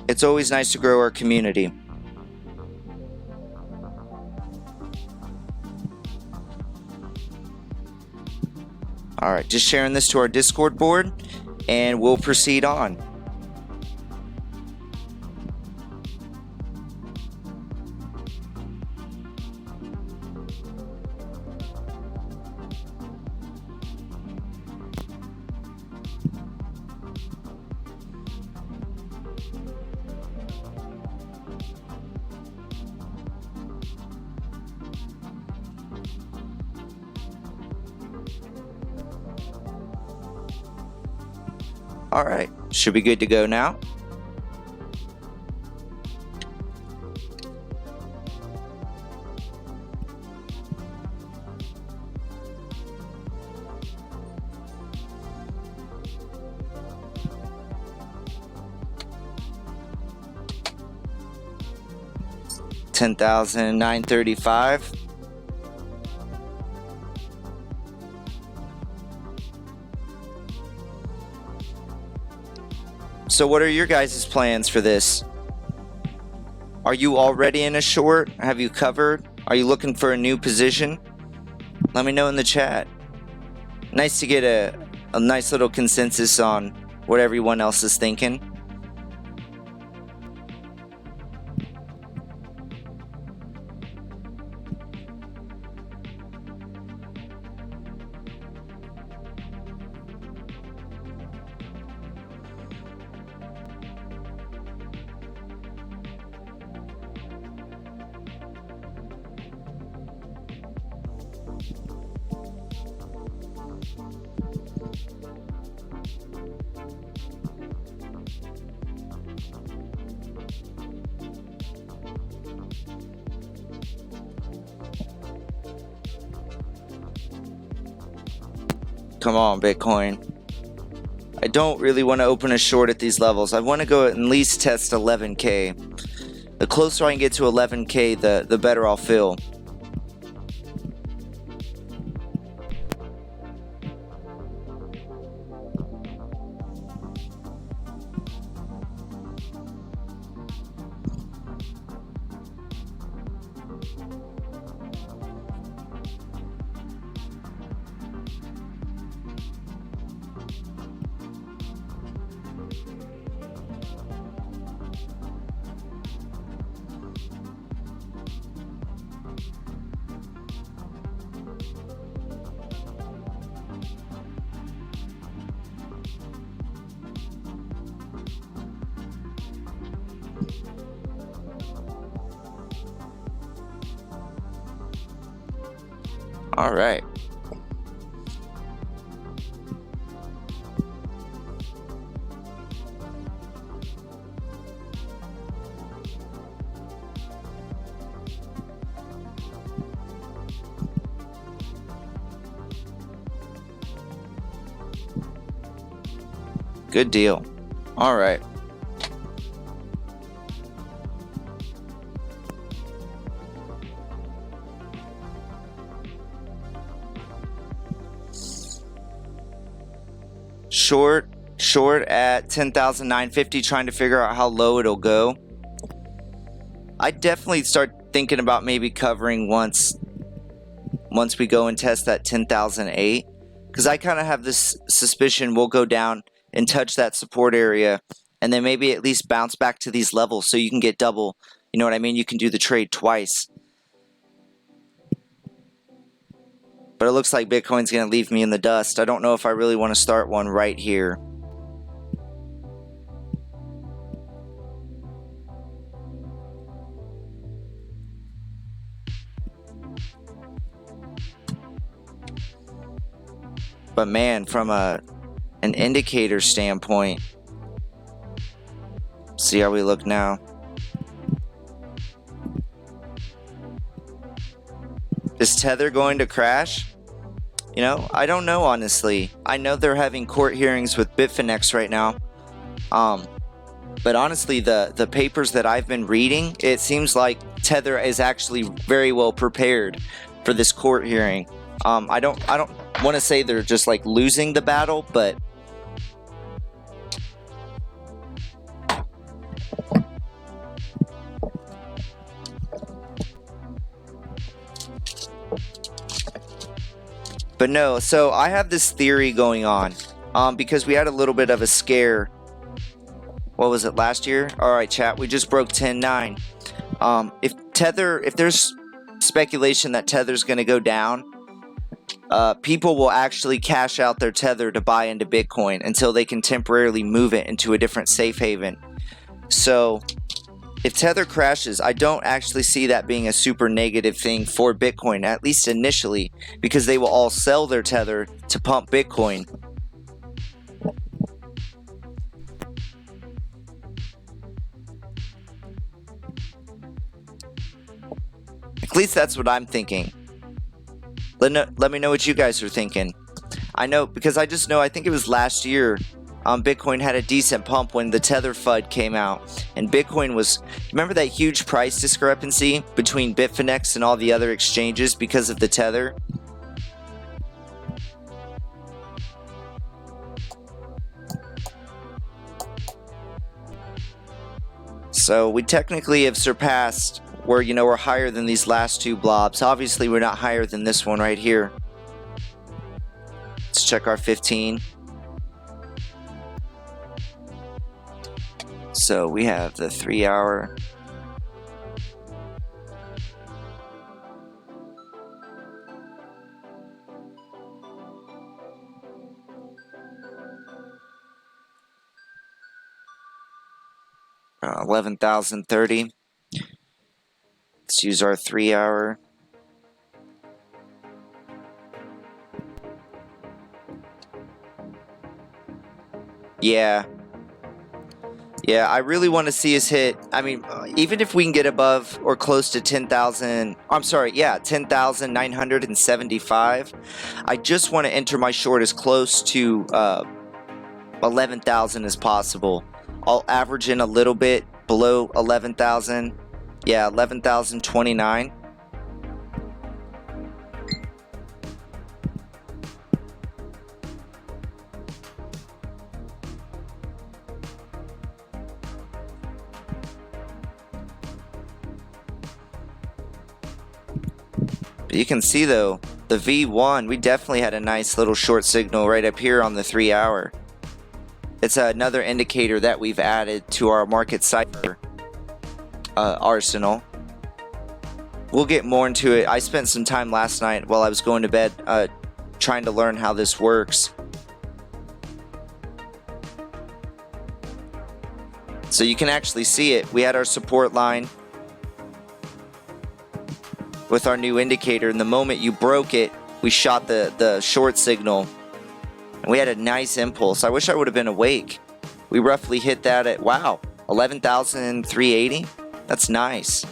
it's always nice to grow our community. All right, just sharing this to our Discord board, and we'll proceed on. All right, should be good to go now. $10,935. So what are your guys' plans for this? Are you already in a short? Have you covered? Are you looking for a new position? Let me know in the chat. Nice to get a nice little consensus on what everyone else is thinking. Come on, Bitcoin. I don't really want to open a short at these levels. I want to go at least test 11K. The closer I can get to 11K, the better I'll feel. All right. Good deal. All right. Short at 10,950, trying to figure out how low it'll go. I'd definitely start thinking about maybe covering once we go and test that 10,008, because I kind of have this suspicion we'll go down and touch that support area and then maybe at least bounce back to these levels so you can get double, you know what I mean? You can do the trade twice. But it looks like Bitcoin's going to leave me in the dust. I don't know if I really want to start one right here. But man, from an indicator standpoint, see how we look now. Is Tether going to crash? You know, I don't know, honestly. I know they're having court hearings with Bitfinex right now. But honestly, the papers that I've been reading, it seems like Tether is actually very well prepared for this court hearing. I don't want to say they're just like losing the battle, but no. So I have this theory going on, because we had a little bit of a scare. What was it, last year? All right, chat. We just broke 10.9. If there's speculation that Tether's going to go down, people will actually cash out their Tether to buy into Bitcoin until they can temporarily move it into a different safe haven. So if Tether crashes, I don't actually see that being a super negative thing for Bitcoin, at least initially, because they will all sell their Tether to pump Bitcoin. At least that's what I'm thinking. Let me know what you guys are thinking. I know, because I just know, I think it was last year, Bitcoin had a decent pump when the Tether FUD came out. And Bitcoin was, remember that huge price discrepancy between Bitfinex and all the other exchanges because of the Tether? So we technically have surpassed where, you know, we're higher than these last two blobs. Obviously, we're not higher than this one right here. Let's check our 15. So we have the 3 hour. Uh, 11,030. Let's use our 3 hour. Yeah. Yeah, I really want to see us hit, I mean, even if we can get above or close to 10,000, I'm sorry, yeah, 10,975. I just want to enter my short as close to 11,000 as possible. I'll average in a little bit below 11,000. Yeah, 11,029. You can see though, the V1, we definitely had a nice little short signal right up here on the 3 hour. It's another indicator that we've added to our market Cipher arsenal. We'll get more into it. I spent some time last night while I was going to bed trying to learn how this works. So you can actually see it. We had our support line with our new indicator, and the moment you broke it, we shot the short signal, and we had a nice impulse. I wish I would have been awake. We roughly hit that at, wow, 11,380. That's nice.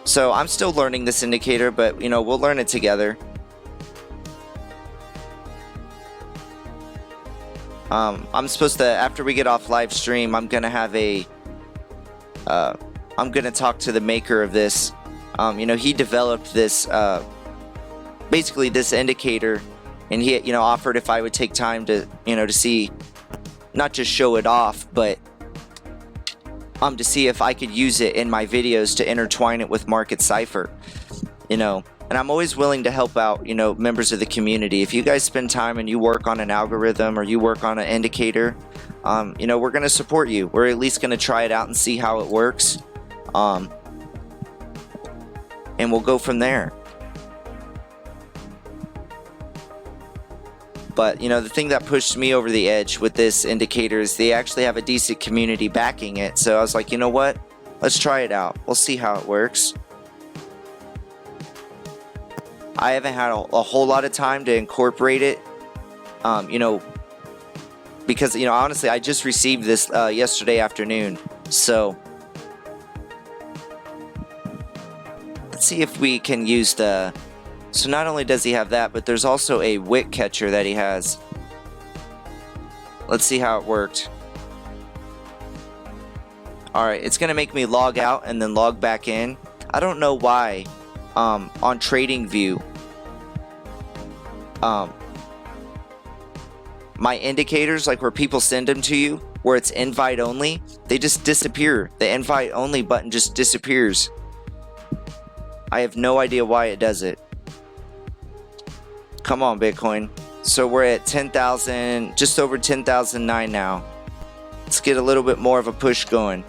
So I'm still learning this indicator, but you know, we'll learn it together. I'm supposed to, after we get off live stream, I'm gonna have a I'm gonna talk to the maker of this. You know, he developed this, basically this indicator, and he, you know, offered if I would take time to, you know, to see, not just show it off, but to see if I could use it in my videos to intertwine it with Market Cipher, you know. And I'm always willing to help out, you know, members of the community. If you guys spend time and you work on an algorithm or you work on an indicator, you know, we're gonna support you. We're at least gonna try it out and see how it works. And we'll go from there. But you know, the thing that pushed me over the edge with this indicator is they actually have a decent community backing it. So I was like, you know what, let's try it out, we'll see how it works. I haven't had a whole lot of time to incorporate it, you know, because, you know, honestly, I just received this yesterday afternoon. So let's see if we can use the, so not only does he have that, but there's also a wick catcher that he has. Let's see how it worked. Alright, it's gonna make me log out and then log back in. I don't know why on TradingView my indicators, like where people send them to you, where it's invite only, they just disappear. The invite only button just disappears. I have no idea why it does it. Come on, Bitcoin. So we're at 10,000, just over 10,009 now. Let's get a little bit more of a push going.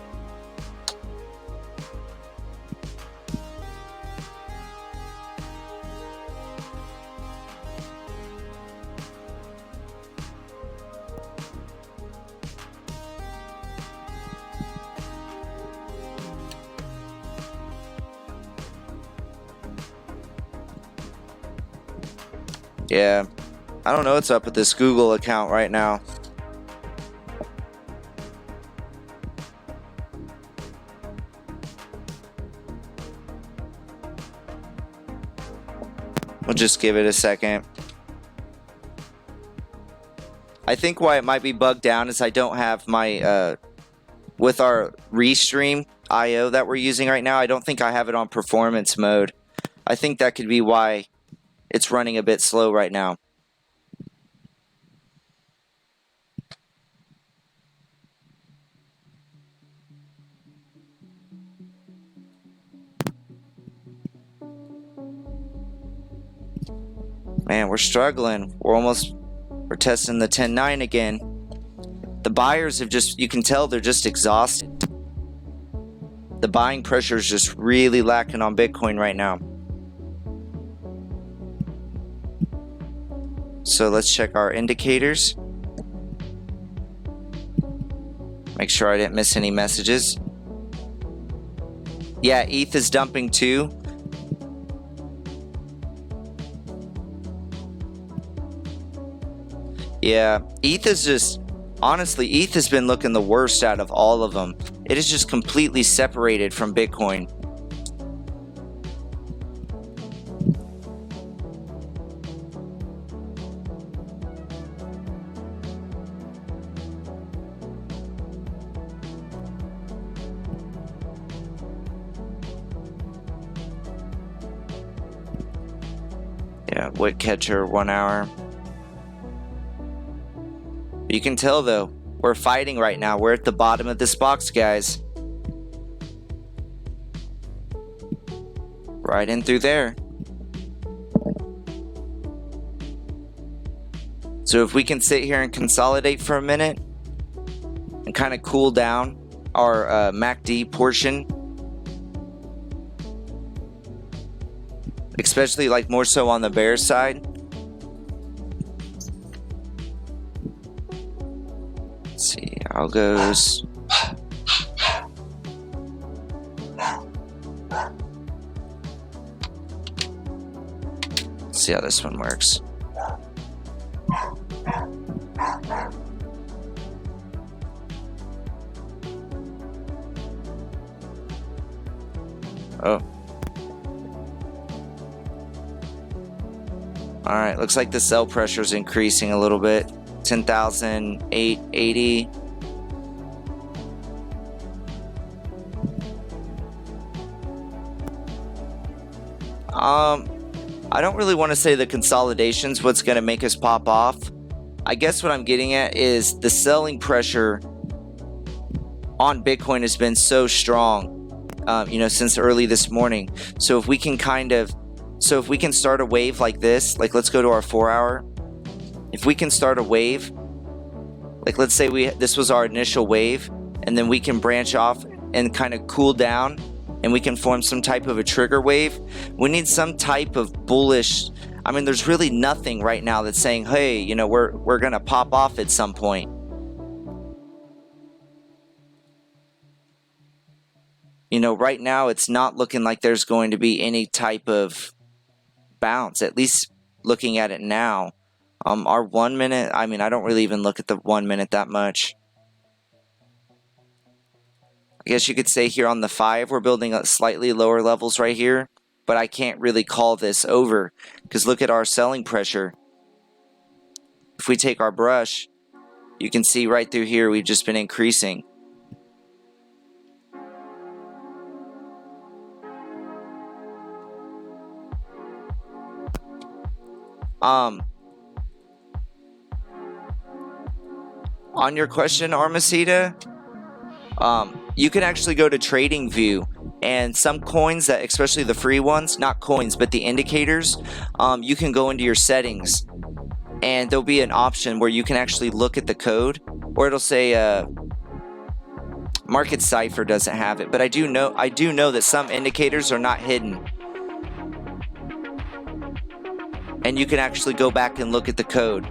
Yeah, I don't know what's up with this Google account right now. We'll just give it a second. I think why it might be bugged down is I don't have my, with our Restream IO that we're using right now, I don't think I have it on performance mode. I think that could be why it's running a bit slow right now. Man, we're struggling. We're testing the 10.9 again. The buyers have just, you can tell they're just exhausted. The buying pressure is just really lacking on Bitcoin right now. So let's check our indicators. Make sure I didn't miss any messages. Yeah, ETH is dumping too. Yeah, ETH is just, honestly, ETH has been looking the worst out of all of them. It is just completely separated from Bitcoin. Yeah, wick catcher 1 hour. You can tell though, we're fighting right now. We're at the bottom of this box, guys. Right in through there. So if we can sit here and consolidate for a minute and kind of cool down our MACD portion, especially like more so on the bear side. Let's see how it goes. Let's see how this one works. Oh. Alright, looks like the sell pressure is increasing a little bit. 10,880. I don't really want to say the consolidation's what's going to make us pop off. I guess what I'm getting at is the selling pressure on Bitcoin has been so strong, since early this morning. So if we can if we can start a wave like this, like let's go to our 4 hour. If we can start a wave, like let's say this was our initial wave, and then we can branch off and kind of cool down, and we can form some type of a trigger wave. We need some type of bullish. I mean, there's really nothing right now that's saying, hey, we're gonna pop off at some point. Right now it's not looking like there's going to be any type of bounce, at least looking at it now. Our 1 minute, I mean, I don't really even look at the 1 minute that much. I guess you could say here on the 5, we're building at slightly lower levels right here, but I can't really call this over because look at our selling pressure. If we take our brush, you can see right through here we've just been increasing. On your question, Armacida, you can actually go to Trading View, and some coins that, especially the free ones, not coins, but the indicators, you can go into your settings, and there'll be an option where you can actually look at the code, or it'll say Market Cipher doesn't have it, but I do know that some indicators are not hidden. And you can actually go back and look at the code.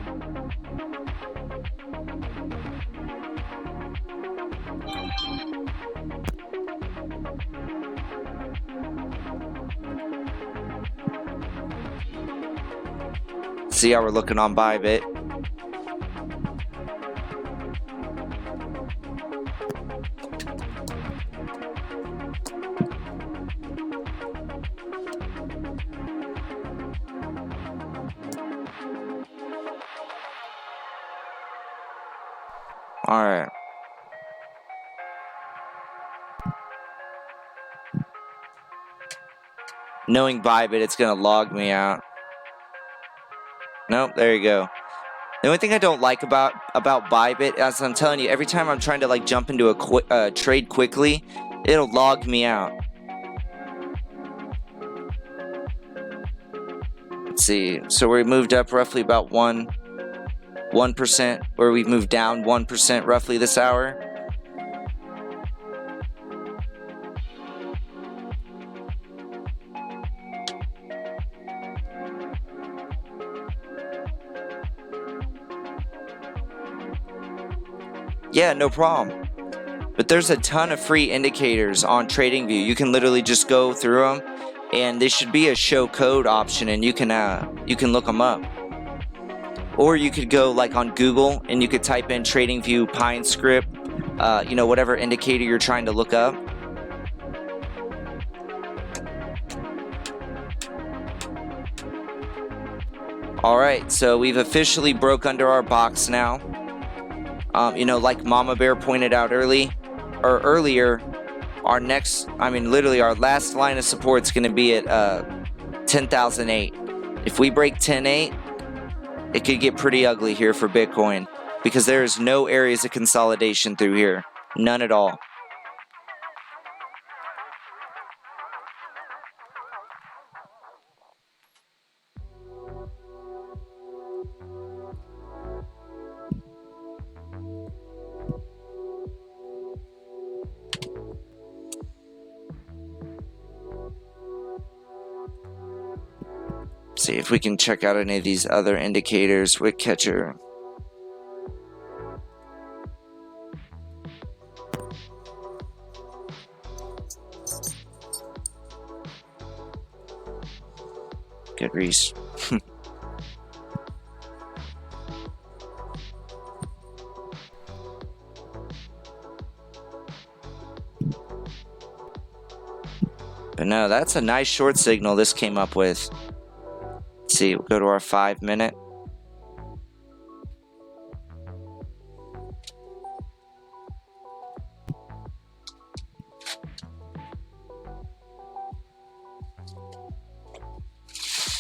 See how we're looking on Bybit. All right. Knowing Bybit, it's going to log me out. Nope, there you go. The only thing I don't like about Bybit, as I'm telling you, every time I'm trying to like jump into a trade quickly, it'll log me out. Let's see. So we moved up roughly about 1%, or we've moved down 1% roughly this hour. Yeah, no problem. But there's a ton of free indicators on TradingView. You can literally just go through them, and there should be a show code option, and you can look them up. Or you could go like on Google and you could type in TradingView Pine Script, you know, whatever indicator you're trying to look up. All right, so we've officially broke under our box now. You know, like Mama Bear pointed out earlier, our next, I mean, literally our last line of support is going to be at 10,008. If we break 10.8, it could get pretty ugly here for Bitcoin because there is no areas of consolidation through here. None at all. See if we can check out any of these other indicators. Wick catcher. Good Reese. But no, that's a nice short signal this came up with. Let's see, we'll go to our 5-minute.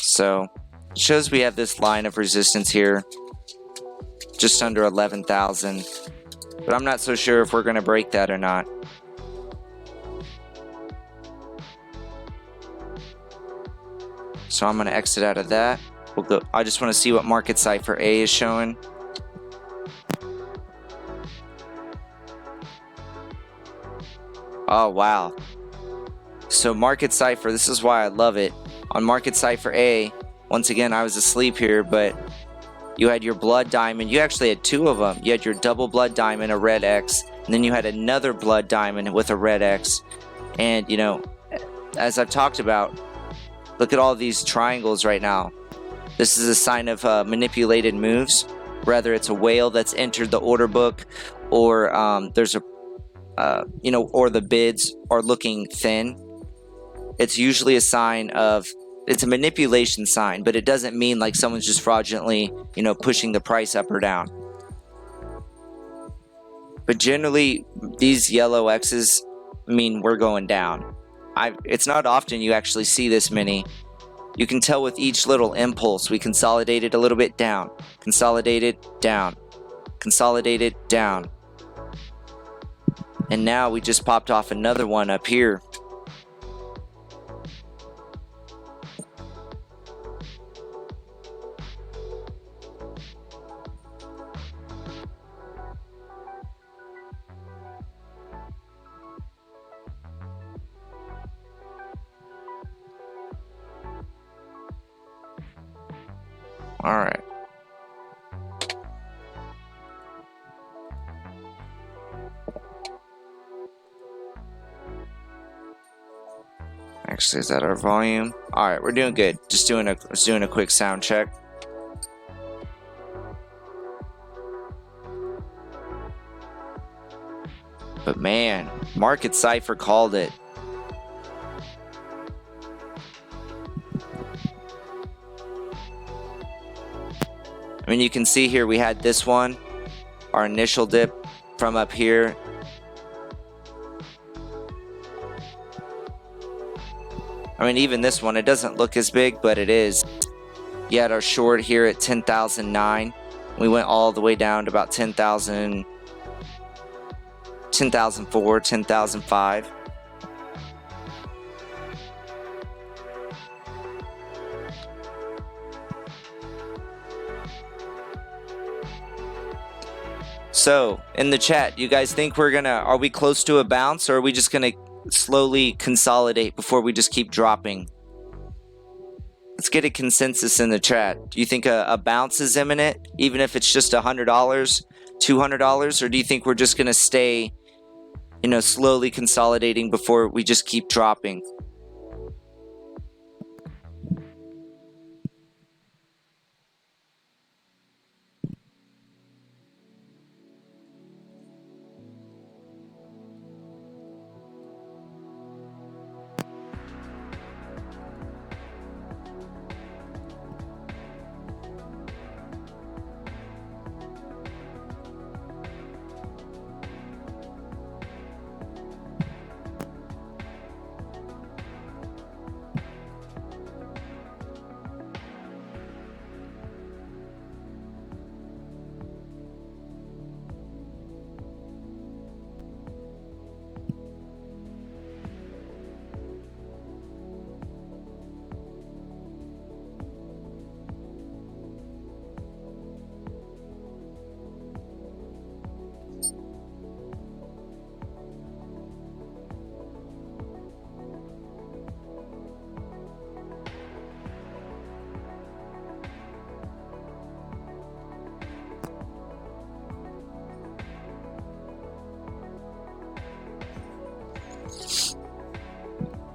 So it shows we have this line of resistance here, just under 11,000. But I'm not so sure if we're going to break that or not. So I'm going to exit out of that. We'll go. I just want to see what market Cipher A is showing. Oh, wow. So market Cipher, this is why I love it. On market Cipher A, once again, I was asleep here, but you had your blood diamond. You actually had two of them. You had your double blood diamond, a red X, and then you had another blood diamond with a red X. And, you know, as I've talked about, look at all these triangles right now. This is a sign of manipulated moves. Whether it's a whale that's entered the order book, or there's a, you know, or the bids are looking thin. It's usually a sign of, it's a manipulation sign, but it doesn't mean like someone's just fraudulently, you know, pushing the price up or down. But generally, these yellow X's mean we're going down. It's not often you actually see this many. You can tell with each little impulse. We consolidated a little bit down, consolidated down, consolidated down. And now we just popped off another one up here. All right. Actually, is that our volume? All right, we're doing good. Just doing a quick sound check. But man, market Cipher called it. I mean, you can see here we had this one, our initial dip from up here. I mean, even this one, it doesn't look as big, but it is. You had our short here at 10,009. We went all the way down to about 10,000, 10,004, 10,005. So, in the chat, you guys think are we close to a bounce, or are we just gonna slowly consolidate before we just keep dropping? Let's get a consensus in the chat. Do you think a bounce is imminent, even if it's just $100, $200, or do you think we're just gonna stay, you know, slowly consolidating before we just keep dropping?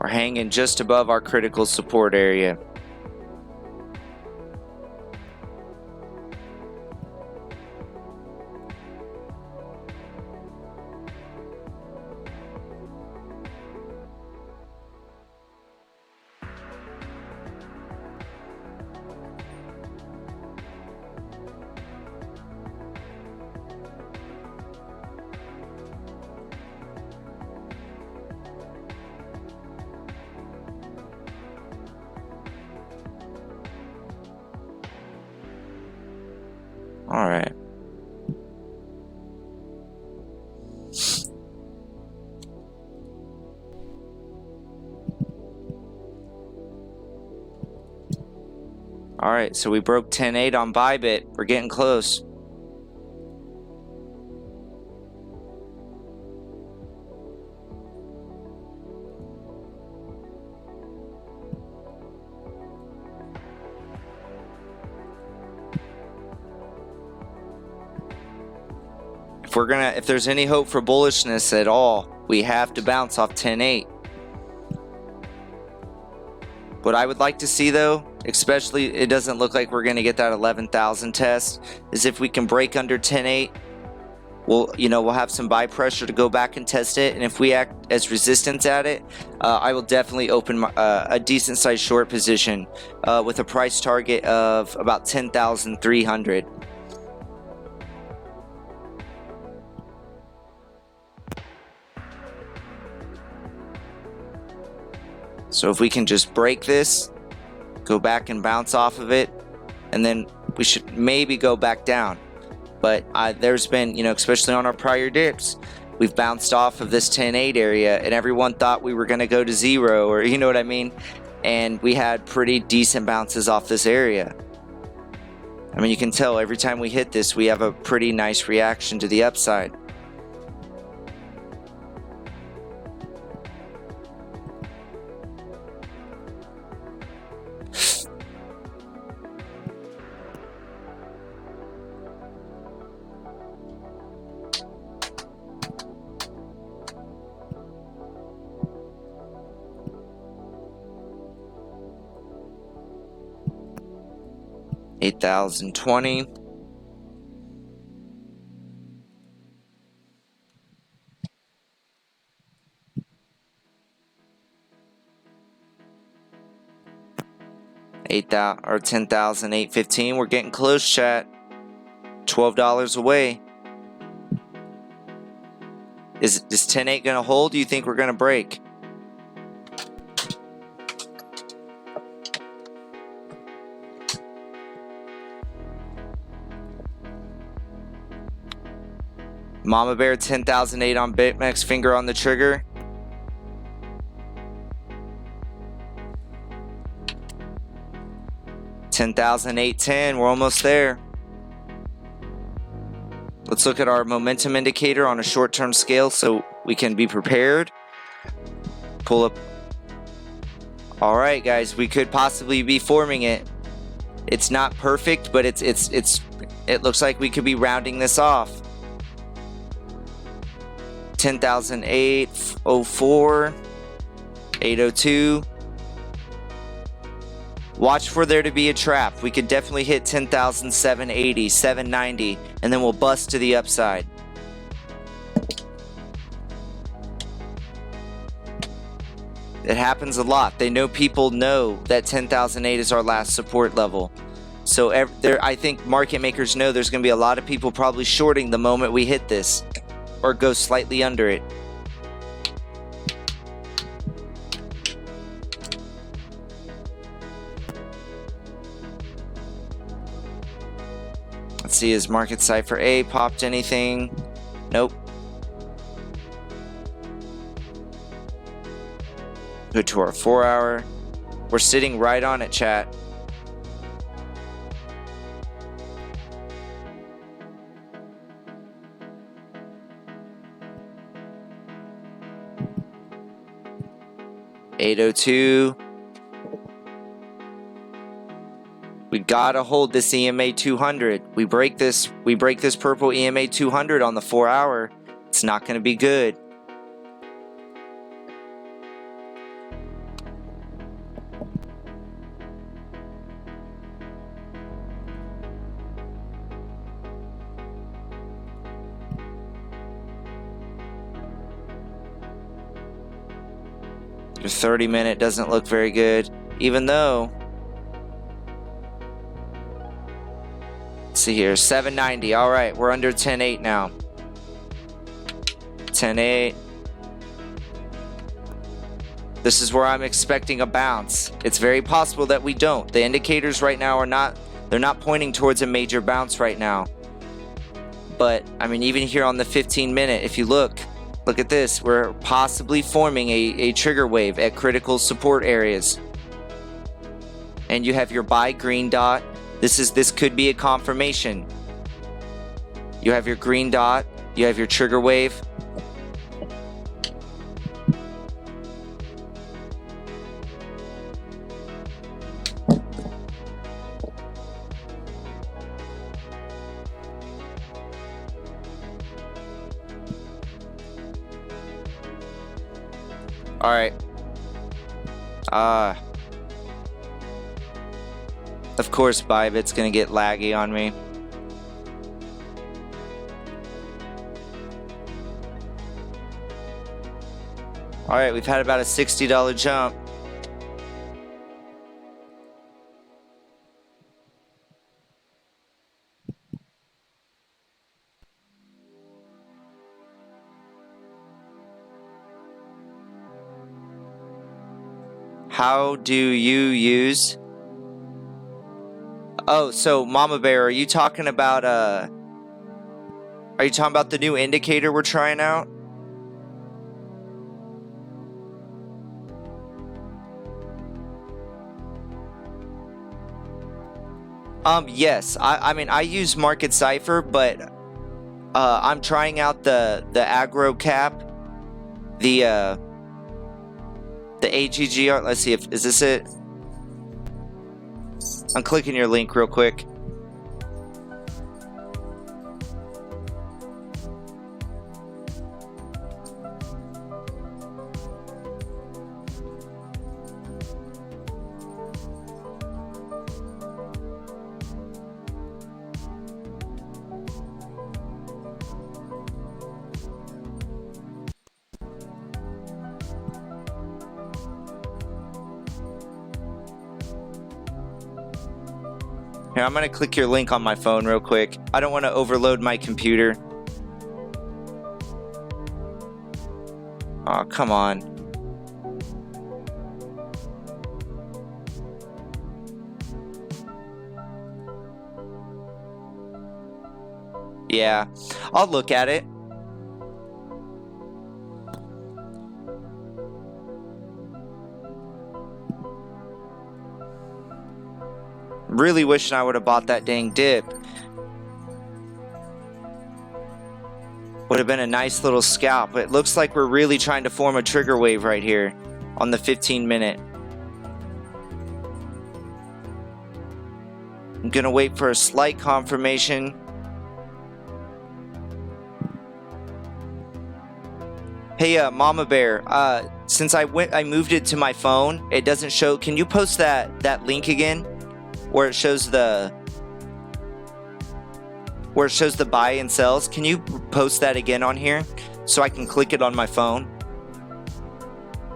We're hanging just above our critical support area. All right. All right, so we broke 10.8 on Bybit. We're getting close. If there's any hope for bullishness at all, we have to bounce off 10.8. What I would like to see though, especially it doesn't look like we're going to get that 11,000 test, is if we can break under 10.8, we'll have some buy pressure to go back and test it, and if we act as resistance at it, I will definitely open a decent sized short position with a price target of about 10,300. So if we can just break this, go back and bounce off of it, and then we should maybe go back down. But there's been, especially on our prior dips, we've bounced off of this 10.8 area, and everyone thought we were going to go to zero, or you know what I mean? And we had pretty decent bounces off this area. I mean, you can tell every time we hit this, we have a pretty nice reaction to the upside. $8,020. $10,815. We're getting close, chat. $12 away. Is 10.8 gonna hold? Do you think we're gonna break? Mama Bear 10,008 on BitMEX, finger on the trigger. $10,810, we're almost there. Let's look at our momentum indicator on a short-term scale so we can be prepared. Pull up. All right, guys, we could possibly be forming it. It's not perfect, but it looks like we could be rounding this off. 10,804, 802. Watch for there to be a trap. We could definitely hit 10,780, 790, and then we'll bust to the upside. It happens a lot. People know that 10,008 is our last support level. So I think market makers know there's going to be a lot of people probably shorting the moment we hit this, or go slightly under it. Let's see, has market Cipher A popped anything? Nope. Go to our 4 hour. We're sitting right on it, chat. $802. We gotta hold this EMA 200. We break this purple EMA 200 on the 4 hour. It's not gonna be good. Your 30-minute doesn't look very good, even though, let's see here, 790. All right, we're under 10.8 now. 10.8. This is where I'm expecting a bounce. It's very possible that we don't. The indicators right now they're not pointing towards a major bounce right now. But I mean, even here on the 15-minute, if you look at this, we're possibly forming a trigger wave at critical support areas. And you have your buy green dot. This could be a confirmation. You have your green dot, you have your trigger wave. All right. Of course, Bybit's gonna get laggy on me. All right, we've had about a $60 jump. How do you use? Oh, so Mama Bear, are you talking about the new indicator we're trying out? Yes. I mean, I use Market Cipher, but I'm trying out the aggro cap, the AGGR. Let's see, is this it? I'm clicking your link real quick. Here, I'm gonna click your link on my phone real quick. I don't want to overload my computer. Oh, come on. Yeah, I'll look at it. Really wishing I would have bought that dang dip. Would have been a nice little scalp. It looks like we're really trying to form a trigger wave right here on the 15-minute. I'm gonna wait for a slight confirmation. Hey, Mama Bear, since I moved it to my phone, it doesn't show. Can you post that link again? Where it shows the buy and sells. Can you post that again on here so I can click it on my phone?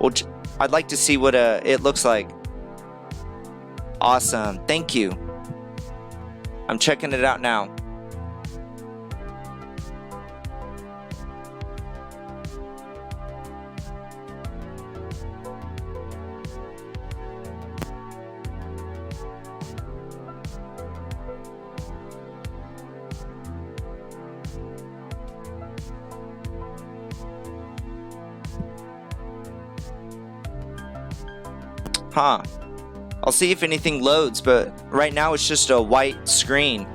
Well, I'd like to see what it looks like. Awesome, thank you. I'm checking it out now. Huh. I'll see if anything loads, but right now it's just a white screen.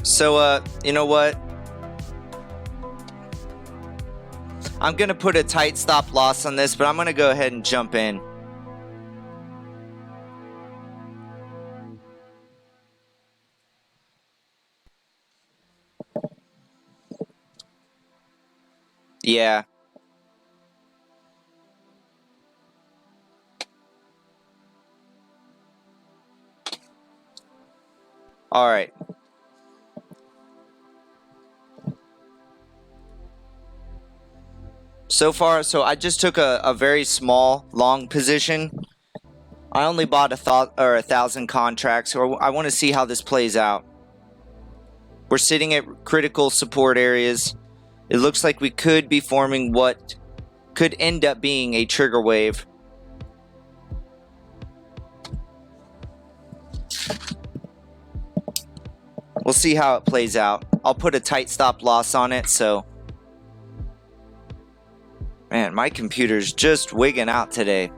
So, you know what? I'm going to put a tight stop loss on this, but I'm going to go ahead and jump in. Yeah. All right. So far, so I just took a very small long position. I only bought 1,000 contracts, or I want to see how this plays out. We're sitting at critical support areas. It looks like we could be forming what could end up being a trigger wave. We'll see how it plays out. I'll put a tight stop loss on it, so... Man, my computer's just wigging out today.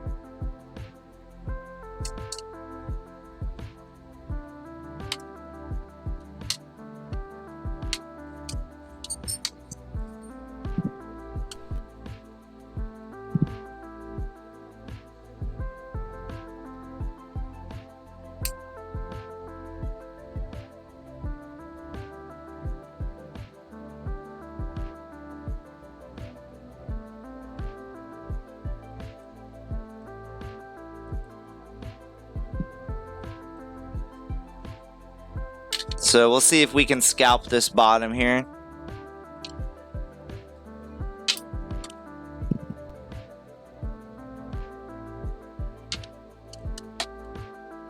So we'll see if we can scalp this bottom here.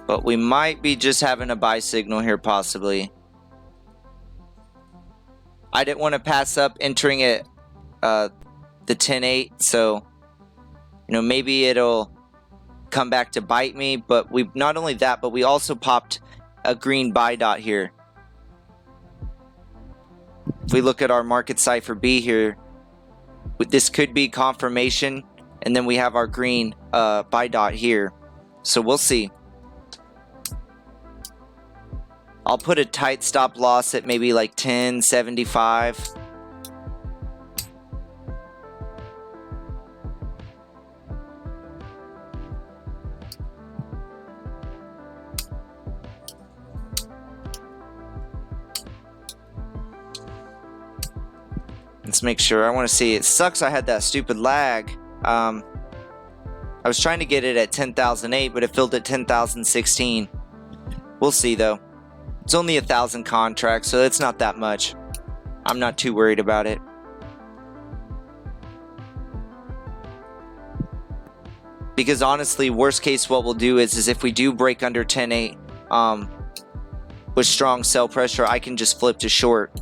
But we might be just having a buy signal here possibly. I didn't want to pass up entering at the 10.8, so you know, maybe it'll come back to bite me. But we not only that, but we also popped a green buy dot here. If we look at our market cipher B here, this could be confirmation, and then we have our green buy dot here. So we'll see. I'll put a tight stop loss at maybe like 10.75. Let's make sure. I want to see. It sucks I had that stupid lag. I was trying to get it at 10,008, but it filled at 10,016. We'll see though. It's only 1,000 contracts, so it's not that much. I'm not too worried about it. Because honestly, worst case, what we'll do is if we do break under 10.8 with strong sell pressure, I can just flip to short.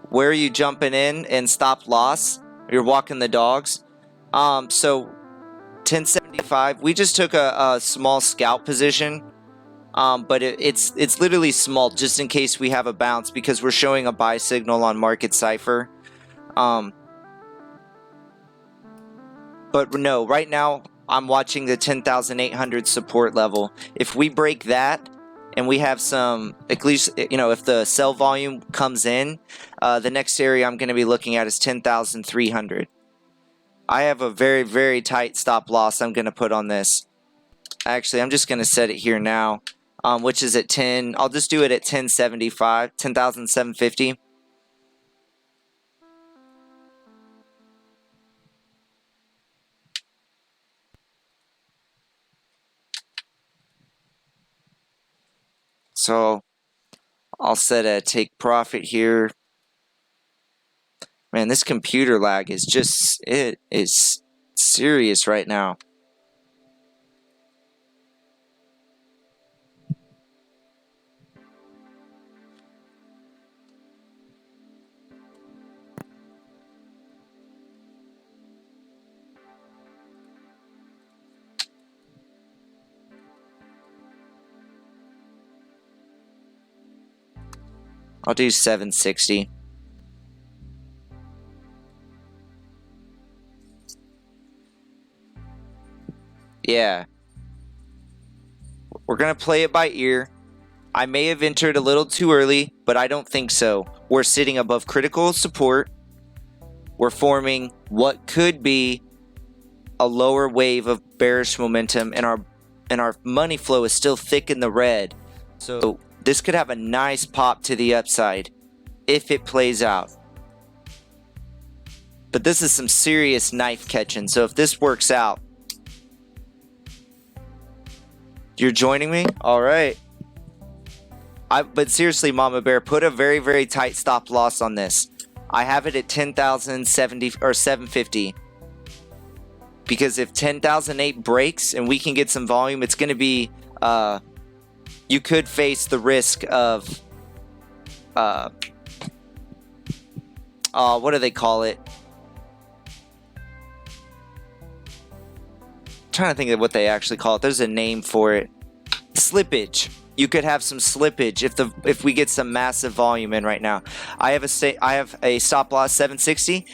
Where are you jumping in and stop loss? You're walking the dogs. So 10.75. We just took a small scalp position, but it's literally small, just in case we have a bounce, because we're showing a buy signal on market cipher. But no, right now I'm watching the 10,800 support level. If we break that, and we have some, at least, you know, if the sell volume comes in, the next area I'm going to be looking at is 10,300. I have a very, very tight stop loss I'm going to put on this. Actually, I'm just going to set it here now, which is at 10. I'll just do it at 10.75, 10,750. So I'll set a take profit here. Man, this computer lag is just, it is serious right now. I'll do 760. Yeah. We're going to play it by ear. I may have entered a little too early, but I don't think so. We're sitting above critical support. We're forming what could be a lower wave of bearish momentum, and our money flow is still thick in the red. So this could have a nice pop to the upside if it plays out. But this is some serious knife catching. So if this works out, you're joining me? All right. But seriously, Mama Bear, put a very, very tight stop loss on this. I have it at 10,070 or 750. Because if 10,008 breaks and we can get some volume, it's going to be, you could face the risk of, what do they call it? I'm trying to think of what they actually call it. There's a name for it. Slippage. You could have some slippage if we get some massive volume in right now. I have a stop loss 760.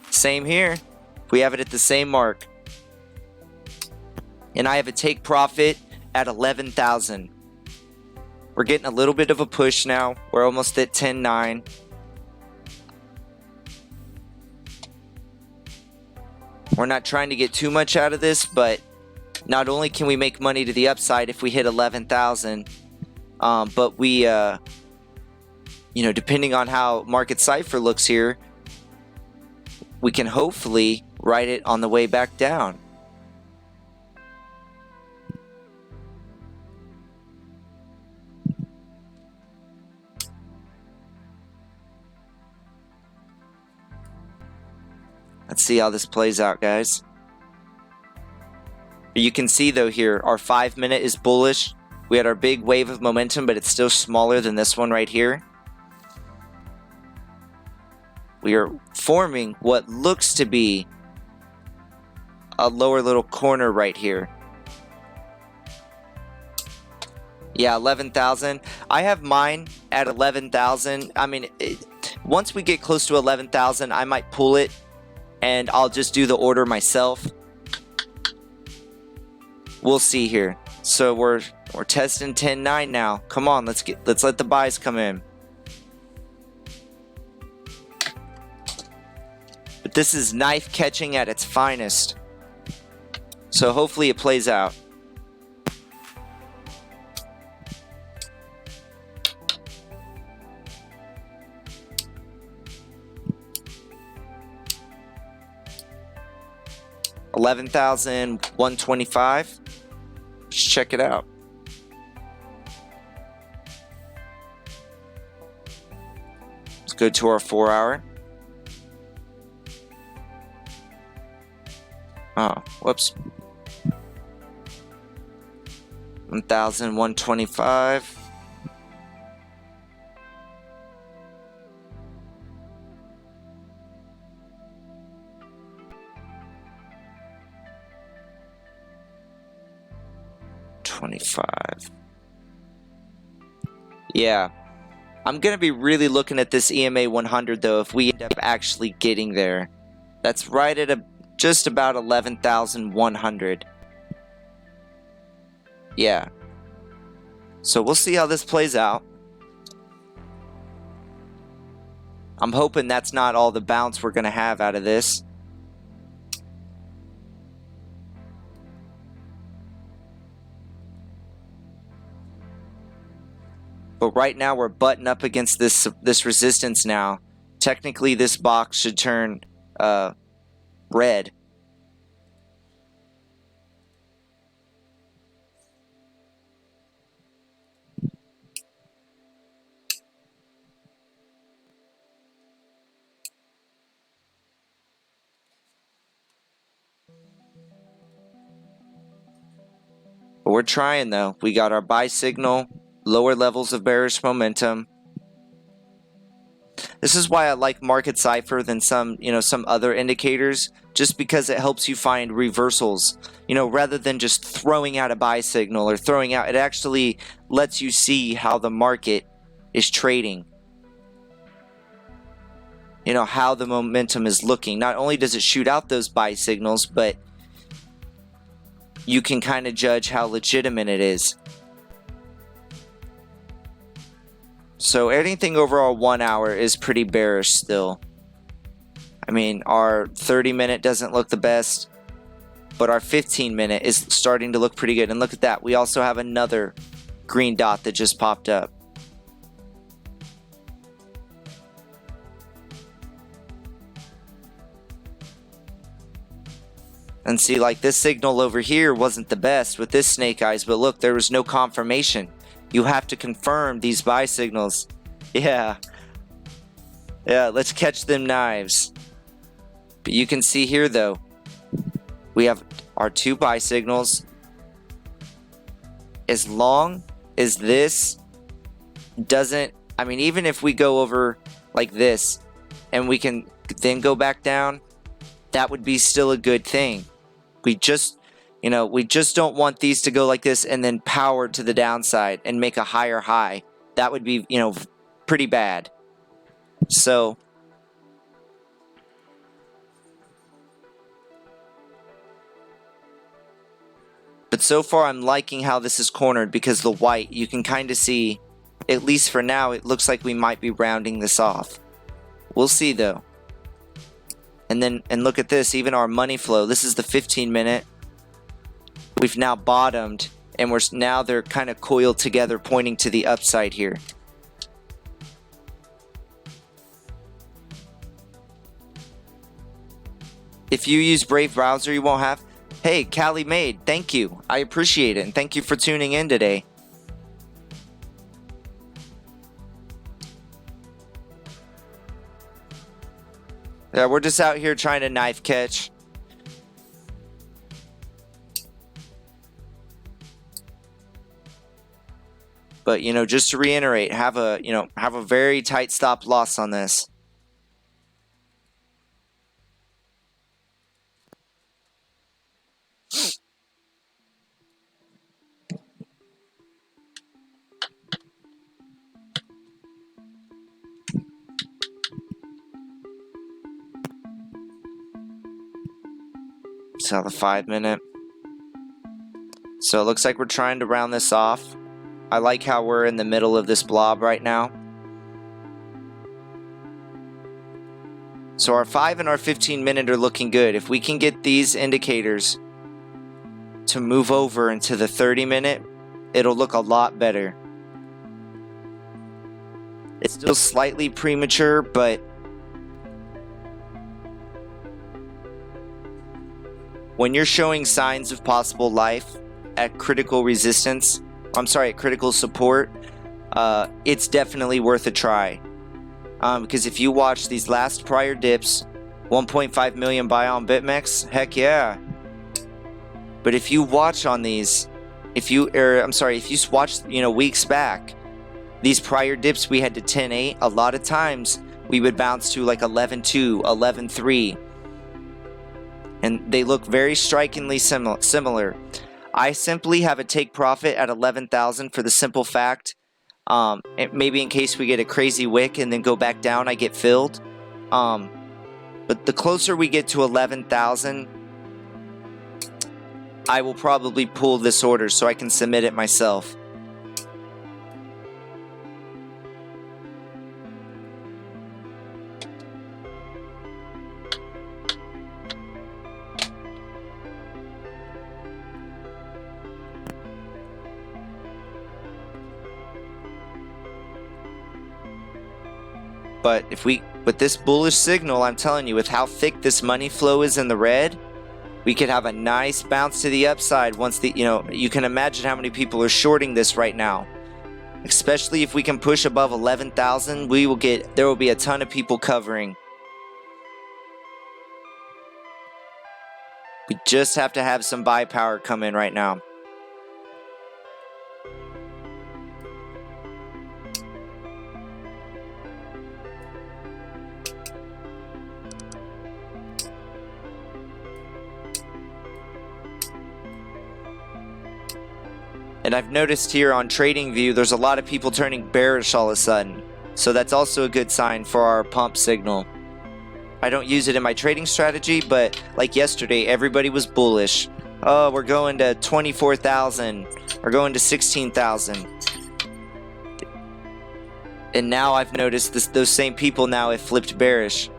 Same here. We have it at the same mark. And I have a take profit at 11,000. We're getting a little bit of a push now. We're almost at 10.9. We're not trying to get too much out of this, but not only can we make money to the upside if we hit 11,000, but we, depending on how market Cipher looks here, we can hopefully ride it on the way back down. Let's see how this plays out, guys. You can see though here, our 5 minute is bullish. We had our big wave of momentum, but it's still smaller than this one right here. We are forming what looks to be a lower little corner right here. Yeah, 11,000. I have mine at 11,000. I mean, once we get close to 11,000, I might pull it and I'll just do the order myself. We'll see here. So we're testing 10.9 now. Come on, let's let the buys come in. But this is knife catching at its finest. So hopefully it plays out. $11,125. Let's check it out. Let's go to our 4 hour. Oh, whoops. 1,125. Yeah, I'm gonna be really looking at this EMA 100 though if we end up actually getting there. That's right at just about 11,100. Yeah. So we'll see how this plays out. I'm hoping that's not all the bounce we're gonna have out of this. But right now we're butting up against this resistance now. Technically this box should turn red. But we're trying though. We got our buy signal. Lower levels of bearish momentum. This is why I like market Cipher than some other indicators, just because it helps you find reversals, rather than just throwing out a buy signal or throwing out, it actually lets you see how the market is trading. How the momentum is looking. Not only does it shoot out those buy signals, but you can kind of judge how legitimate it is. So anything over our 1 hour is pretty bearish still. I mean, our 30 minute doesn't look the best, but our 15-minute is starting to look pretty good. And look at that. We also have another green dot that just popped up. And see, like this signal over here wasn't the best with this snake eyes, but look, there was no confirmation. You have to confirm these buy signals. Yeah, let's catch them knives. But you can see here though, we have our 2 buy signals. As long as this doesn't, I mean, even if we go over like this and we can then go back down, that would be still a good thing. We just, we just don't want these to go like this and then power to the downside and make a higher high. That would be, pretty bad. So, but so far I'm liking how this is cornered because the white, you can kind of see, at least for now, it looks like we might be rounding this off. We'll see though. And look at this, even our money flow. This is the 15-minute. We've now bottomed, and now they're kind of coiled together, pointing to the upside here. If you use Brave Browser, you won't have. Hey, Cali Made, thank you. I appreciate it, and thank you for tuning in today. Yeah, we're just out here trying to knife catch. But, just to reiterate, have a very tight stop loss on this. So the 5-minute. So it looks like we're trying to round this off. I like how we're in the middle of this blob right now. So our 5 and our 15-minute are looking good. If we can get these indicators to move over into the 30-minute, it'll look a lot better. It's still slightly premature, but when you're showing signs of possible life at critical resistance, at critical support, it's definitely worth a try. Because if you watch these last prior dips, 1.5 million buy on BitMEX, heck yeah. But if you watch on these, if you watch, weeks back, these prior dips we had to 10.8, a lot of times we would bounce to like 11.2, 11.3. And they look very strikingly similar. I simply have a take profit at 11,000 for the simple fact, maybe in case we get a crazy wick and then go back down, I get filled. But the closer we get to 11,000, I will probably pull this order so I can submit it myself. But with this bullish signal, I'm telling you, with how thick this money flow is in the red, we could have a nice bounce to the upside once you can imagine how many people are shorting this right now. Especially if we can push above 11,000, there will be a ton of people covering. We just have to have some buy power come in right now. And I've noticed here on TradingView, there's a lot of people turning bearish all of a sudden. So that's also a good sign for our pump signal. I don't use it in my trading strategy, but like yesterday, everybody was bullish. Oh, we're going to 24,000. We're going to 16,000. And now I've noticed those same people now have flipped bearish.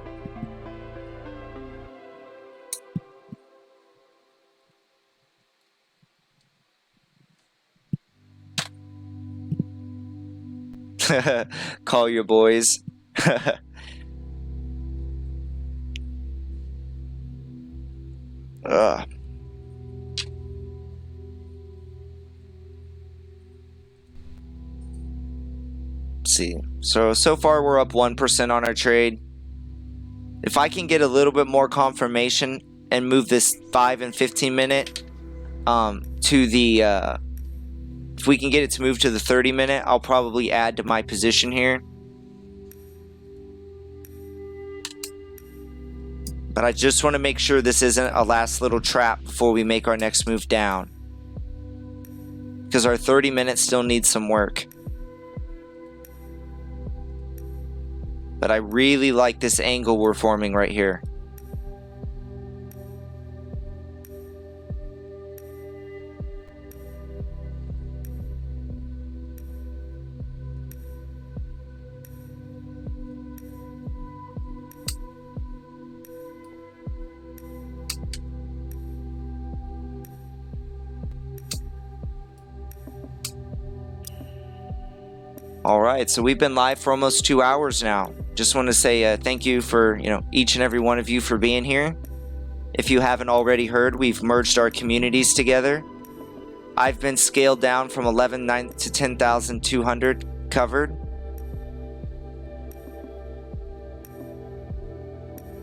Call your boys. Ugh. See, so far we're up 1% on our trade. If I can get a little bit more confirmation and move this 5 and 15 minute to the if we can get it to move to the 30 minute, I'll probably add to my position here. But I just want to make sure this isn't a last little trap before we make our next move down, because our 30 minutes still needs some work. But I really like this angle we're forming right here. Alright, so we've been live for almost 2 hours now. Just want to say thank you for, each and every one of you for being here. If you haven't already heard, we've merged our communities together. I've been scaled down from 11,900 to 10,200 covered.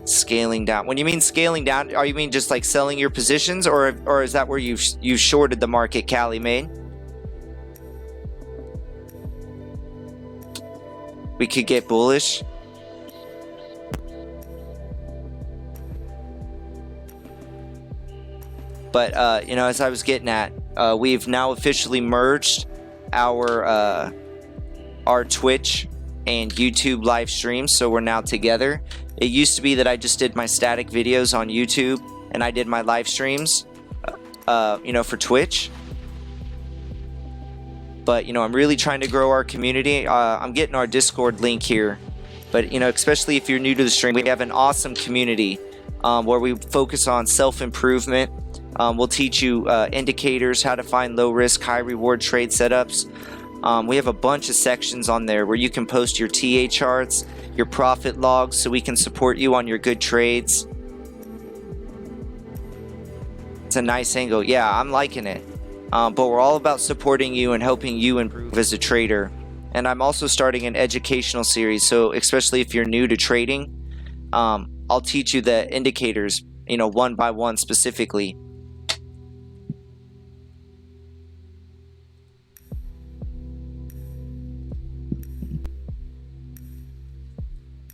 Scaling down. When you mean scaling down, are you mean just like selling your positions, or is that where you shorted the market, Cali made? We could get bullish. But as I was getting at, we've now officially merged our Twitch and YouTube live streams, so we're now together. It used to be that I just did my static videos on YouTube and I did my live streams, for Twitch. But I'm really trying to grow our community. I'm getting our Discord link here, but especially if you're new to the stream, we have an awesome community where we focus on self-improvement. We'll teach you indicators, how to find low risk, high reward trade setups. We have a bunch of sections on there where you can post your TA charts, your profit logs, so we can support you on your good trades. It's a nice angle. Yeah, I'm liking it. But we're all about supporting you and helping you improve as a trader. And I'm also starting an educational series, so especially if you're new to trading, I'll teach you the indicators, one by one specifically.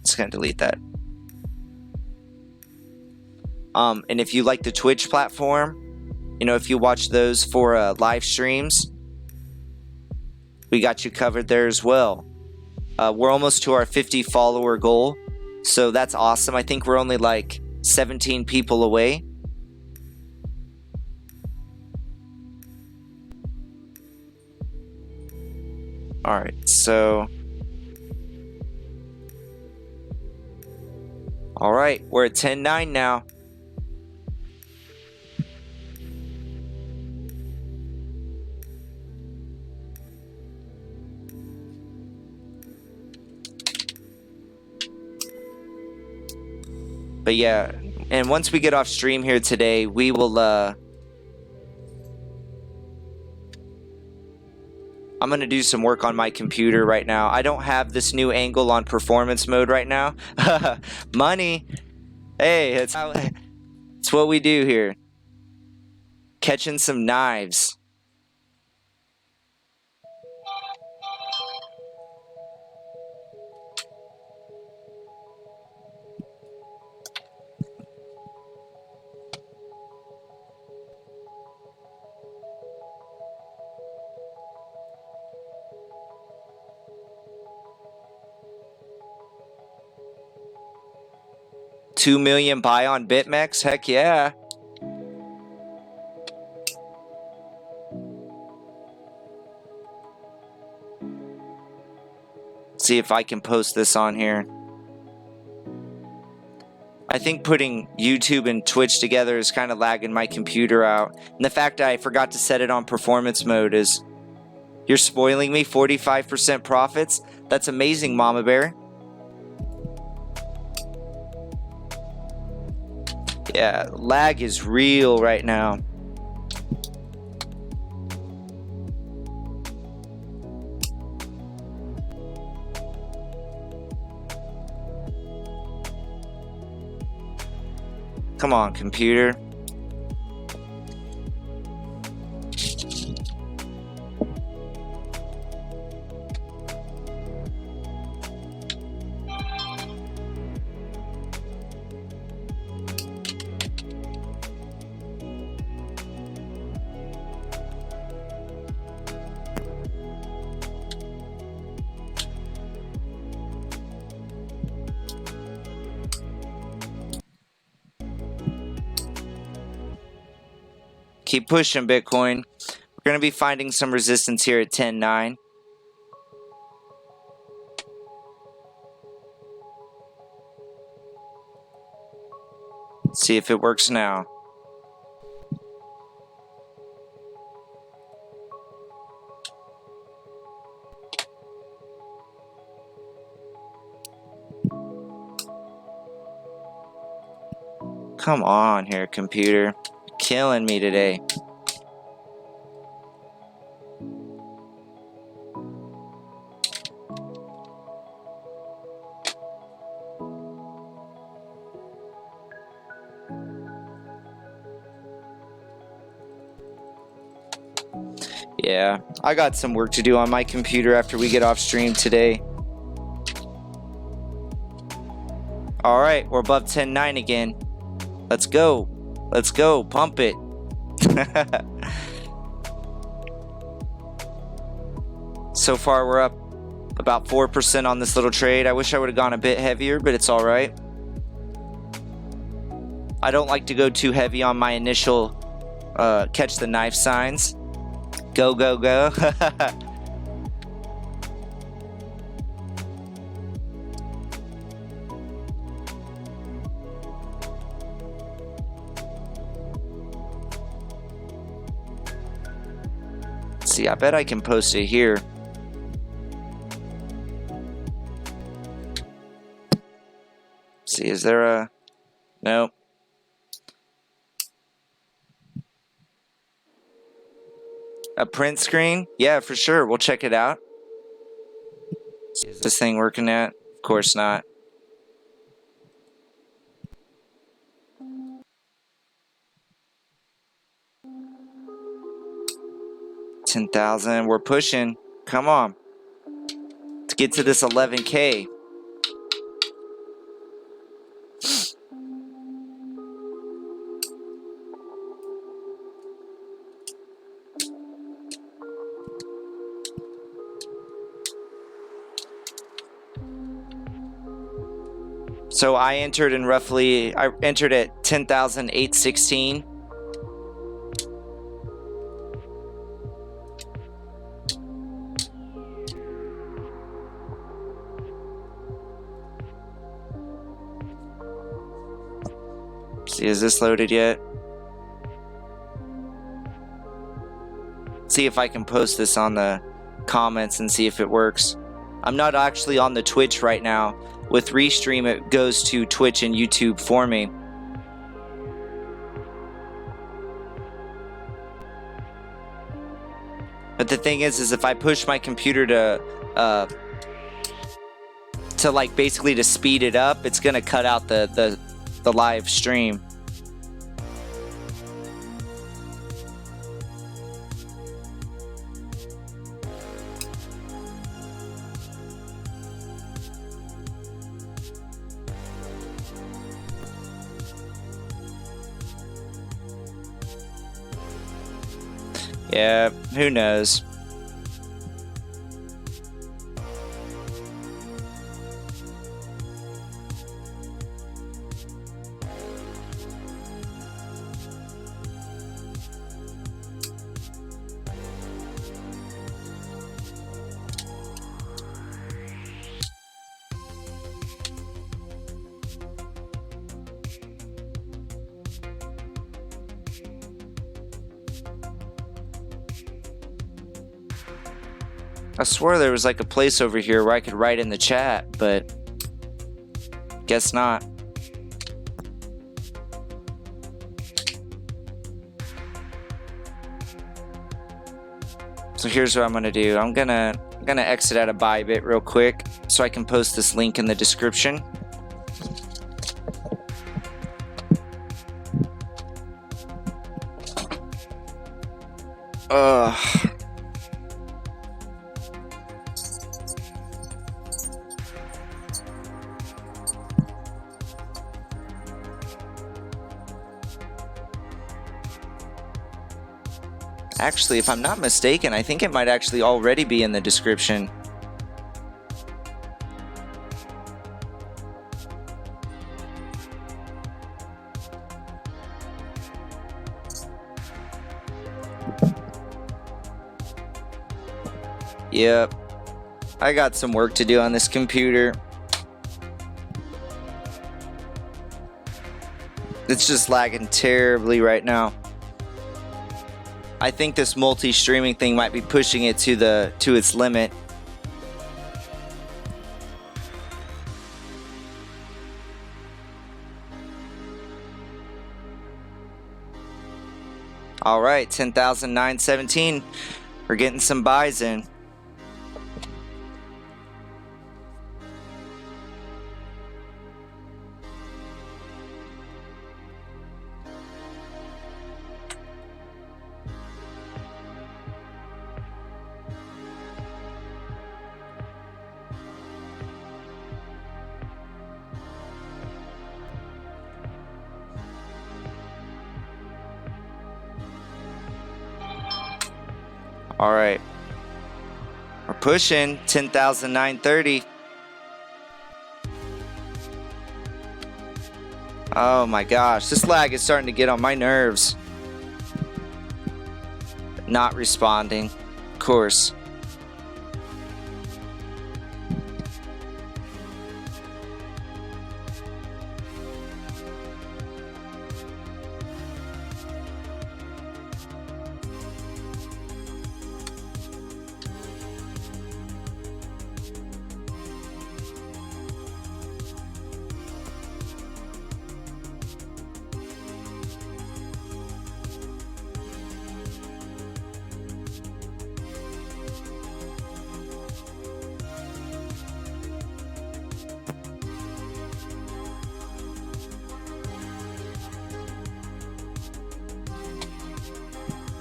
Just gonna delete that. And if you like the Twitch platform, if you watch those for live streams, we got you covered there as well. We're almost to our 50 follower goal, so that's awesome. I think we're only like 17 people away. Alright, so... Alright, we're at 10.9 now. But yeah, and once we get off stream here today, we will, I'm going to do some work on my computer right now. I don't have this new angle on performance mode right now. Money. Hey, it's what we do here. Catching some knives. $2 million buy on BitMEX? Heck yeah. See if I can post this on here. I think putting YouTube and Twitch together is kind of lagging my computer out. And the fact I forgot to set it on performance mode is You're spoiling me. 45% profits. That's amazing, Mama Bear. Yeah, lag is real right now. Come on, computer. Keep pushing, Bitcoin. We're going to be finding some resistance here at 10.9. See if it works now. Come on here, computer. Killing me today. Yeah, I got some work to do on my computer after we get off stream today. Alright, we're above 10.9 again. Let's go. Let's go. Pump it. So far, we're up about 4% on this little trade. I wish I would have gone a bit heavier, but it's alright. I don't like to go too heavy on my initial catch the knife signs. Go, go, go. See, I bet I can post it here. See, is there a... Nope. A print screen? Yeah, for sure. We'll check it out. Is this thing working at? Of course not. $10,000. We're pushing. Come on. Let's get to this 11K. So I entered at 10,816. See, is this loaded yet? See if I can post this on the comments and see if it works. I'm not actually on the Twitch right now. With Restream, it goes to Twitch and YouTube for me. But the thing is if I push my computer to like basically to speed it up, it's gonna cut out the live stream. Yeah, who knows? I swore there was like a place over here where I could write in the chat, but guess not. So here's what I'm gonna do. I'm gonna exit out of Bybit real quick so I can post this link in the description. Actually, if I'm not mistaken, I think it might actually already be in the description. Yep. I got some work to do on this computer. It's just lagging terribly right now. I think this multi-streaming thing might be pushing it to its limit. All right, 10,917. We're getting some buys in. All right, we're pushing 10,930. Oh my gosh, this lag is starting to get on my nerves. Not responding, of course.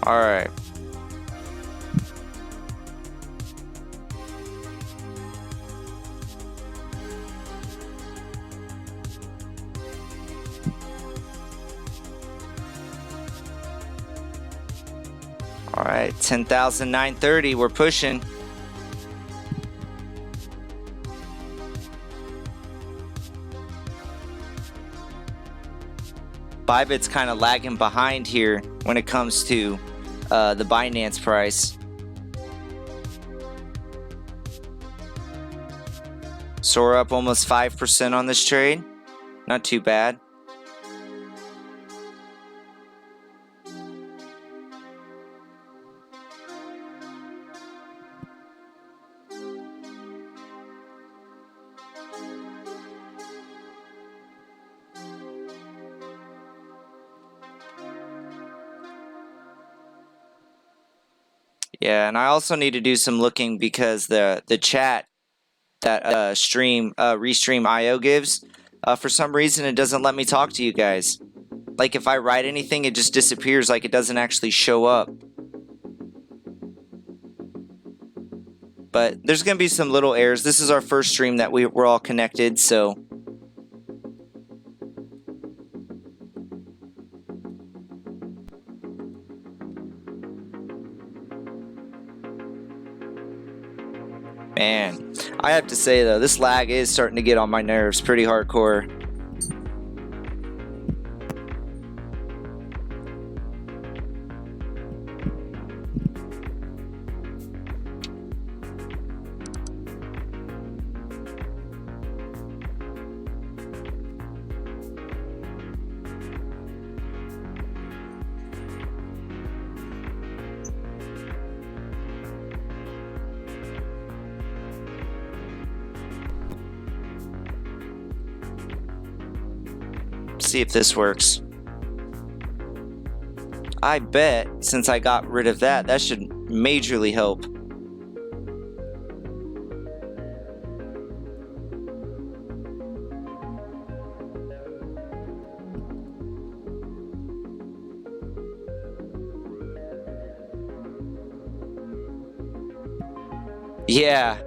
All right. All right, 10,930. We're pushing. Bybit's kind of lagging behind here when it comes to the Binance price. So we're up almost 5% on this trade. Not too bad. Yeah, and I also need to do some looking because the chat that Restream IO gives, for some reason it doesn't let me talk to you guys. Like if I write anything, it just disappears, like it doesn't actually show up. But there's gonna be some little errors. This is our first stream that we're all connected, so man, I have to say though, this lag is starting to get on my nerves pretty hardcore. see if this works. I bet since I got rid of that, that should majorly help. Yeah,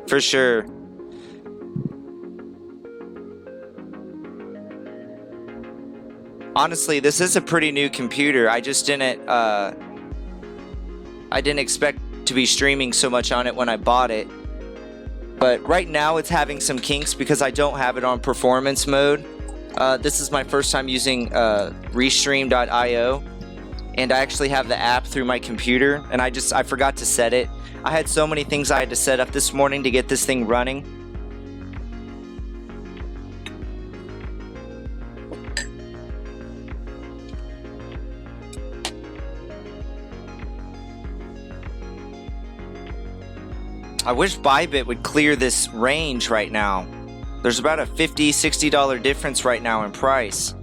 for sure. Honestly, this is a pretty new computer. I just didn't expect to be streaming so much on it when I bought it. But right now it's having some kinks because I don't have it on performance mode. This is my first time using Restream.io, and I actually have the app through my computer, and I forgot to set it. I had so many things I had to set up this morning to get this thing running. I wish Bybit would clear this range right now. There's about a $50, $60 difference right now in price.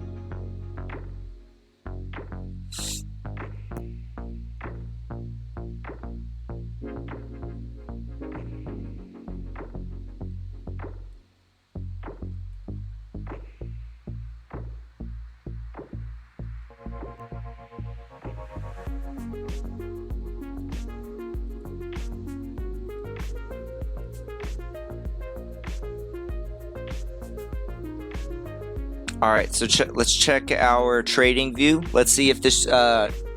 Alright, so let's check our trading view. Let's see if this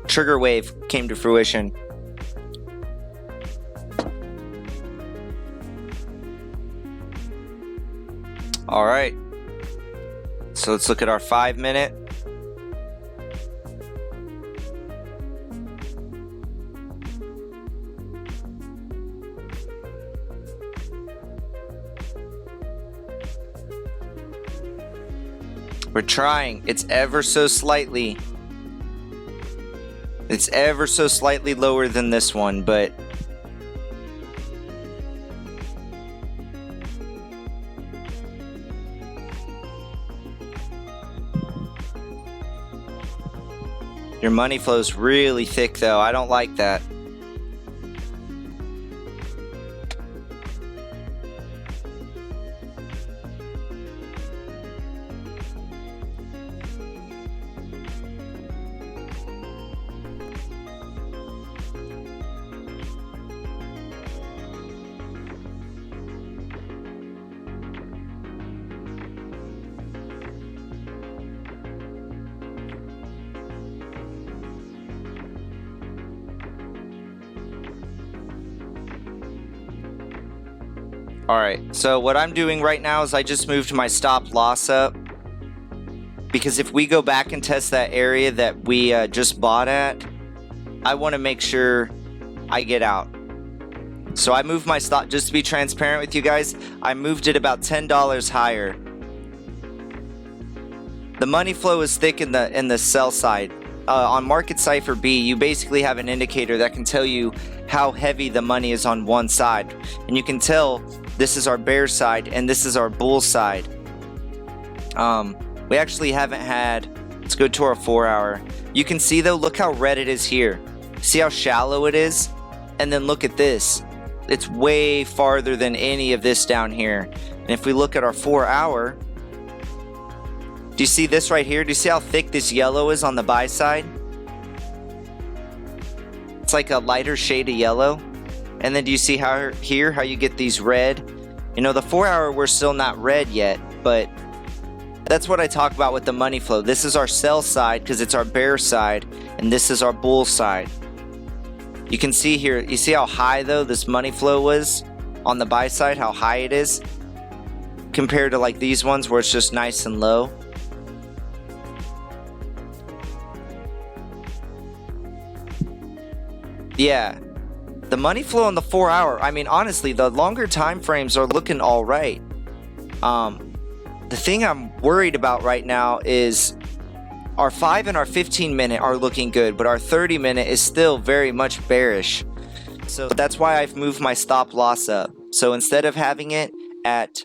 trigger wave came to fruition. Alright, so let's look at our 5-minute. We're trying. It's ever so slightly lower than this one, but your money flow's really thick though. I don't like that. Alright, so what I'm doing right now is I just moved my stop loss up, because if we go back and test that area that we just bought at, I want to make sure I get out. So I moved my stop, just to be transparent with you guys, I moved it about $10 higher. The money flow is thick in the sell side. On Market Cipher B, you basically have an indicator that can tell you how heavy the money is on one side. And you can tell this is our bear side and this is our bull side. We actually haven't had, let's go to our 4-hour. You can see though, look how red it is here. See how shallow it is? And then look at this. It's way farther than any of this down here. And if we look at our 4-hour, do you see this right here? Do you see how thick this yellow is on the buy side? It's like a lighter shade of yellow. And then do you see how here, how you get these red? You know, the 4-hour, we're still not red yet, but that's what I talk about with the money flow. This is our sell side because it's our bear side, and this is our bull side. You can see here, you see how high though this money flow was on the buy side, how high it is compared to like these ones where it's just nice and low. Yeah, the money flow on the 4-hour, I mean, honestly, the longer time frames are looking all right. The thing I'm worried about right now is our 5 and our 15-minute are looking good, but our 30-minute is still very much bearish. So that's why I've moved my stop loss up. So instead of having it at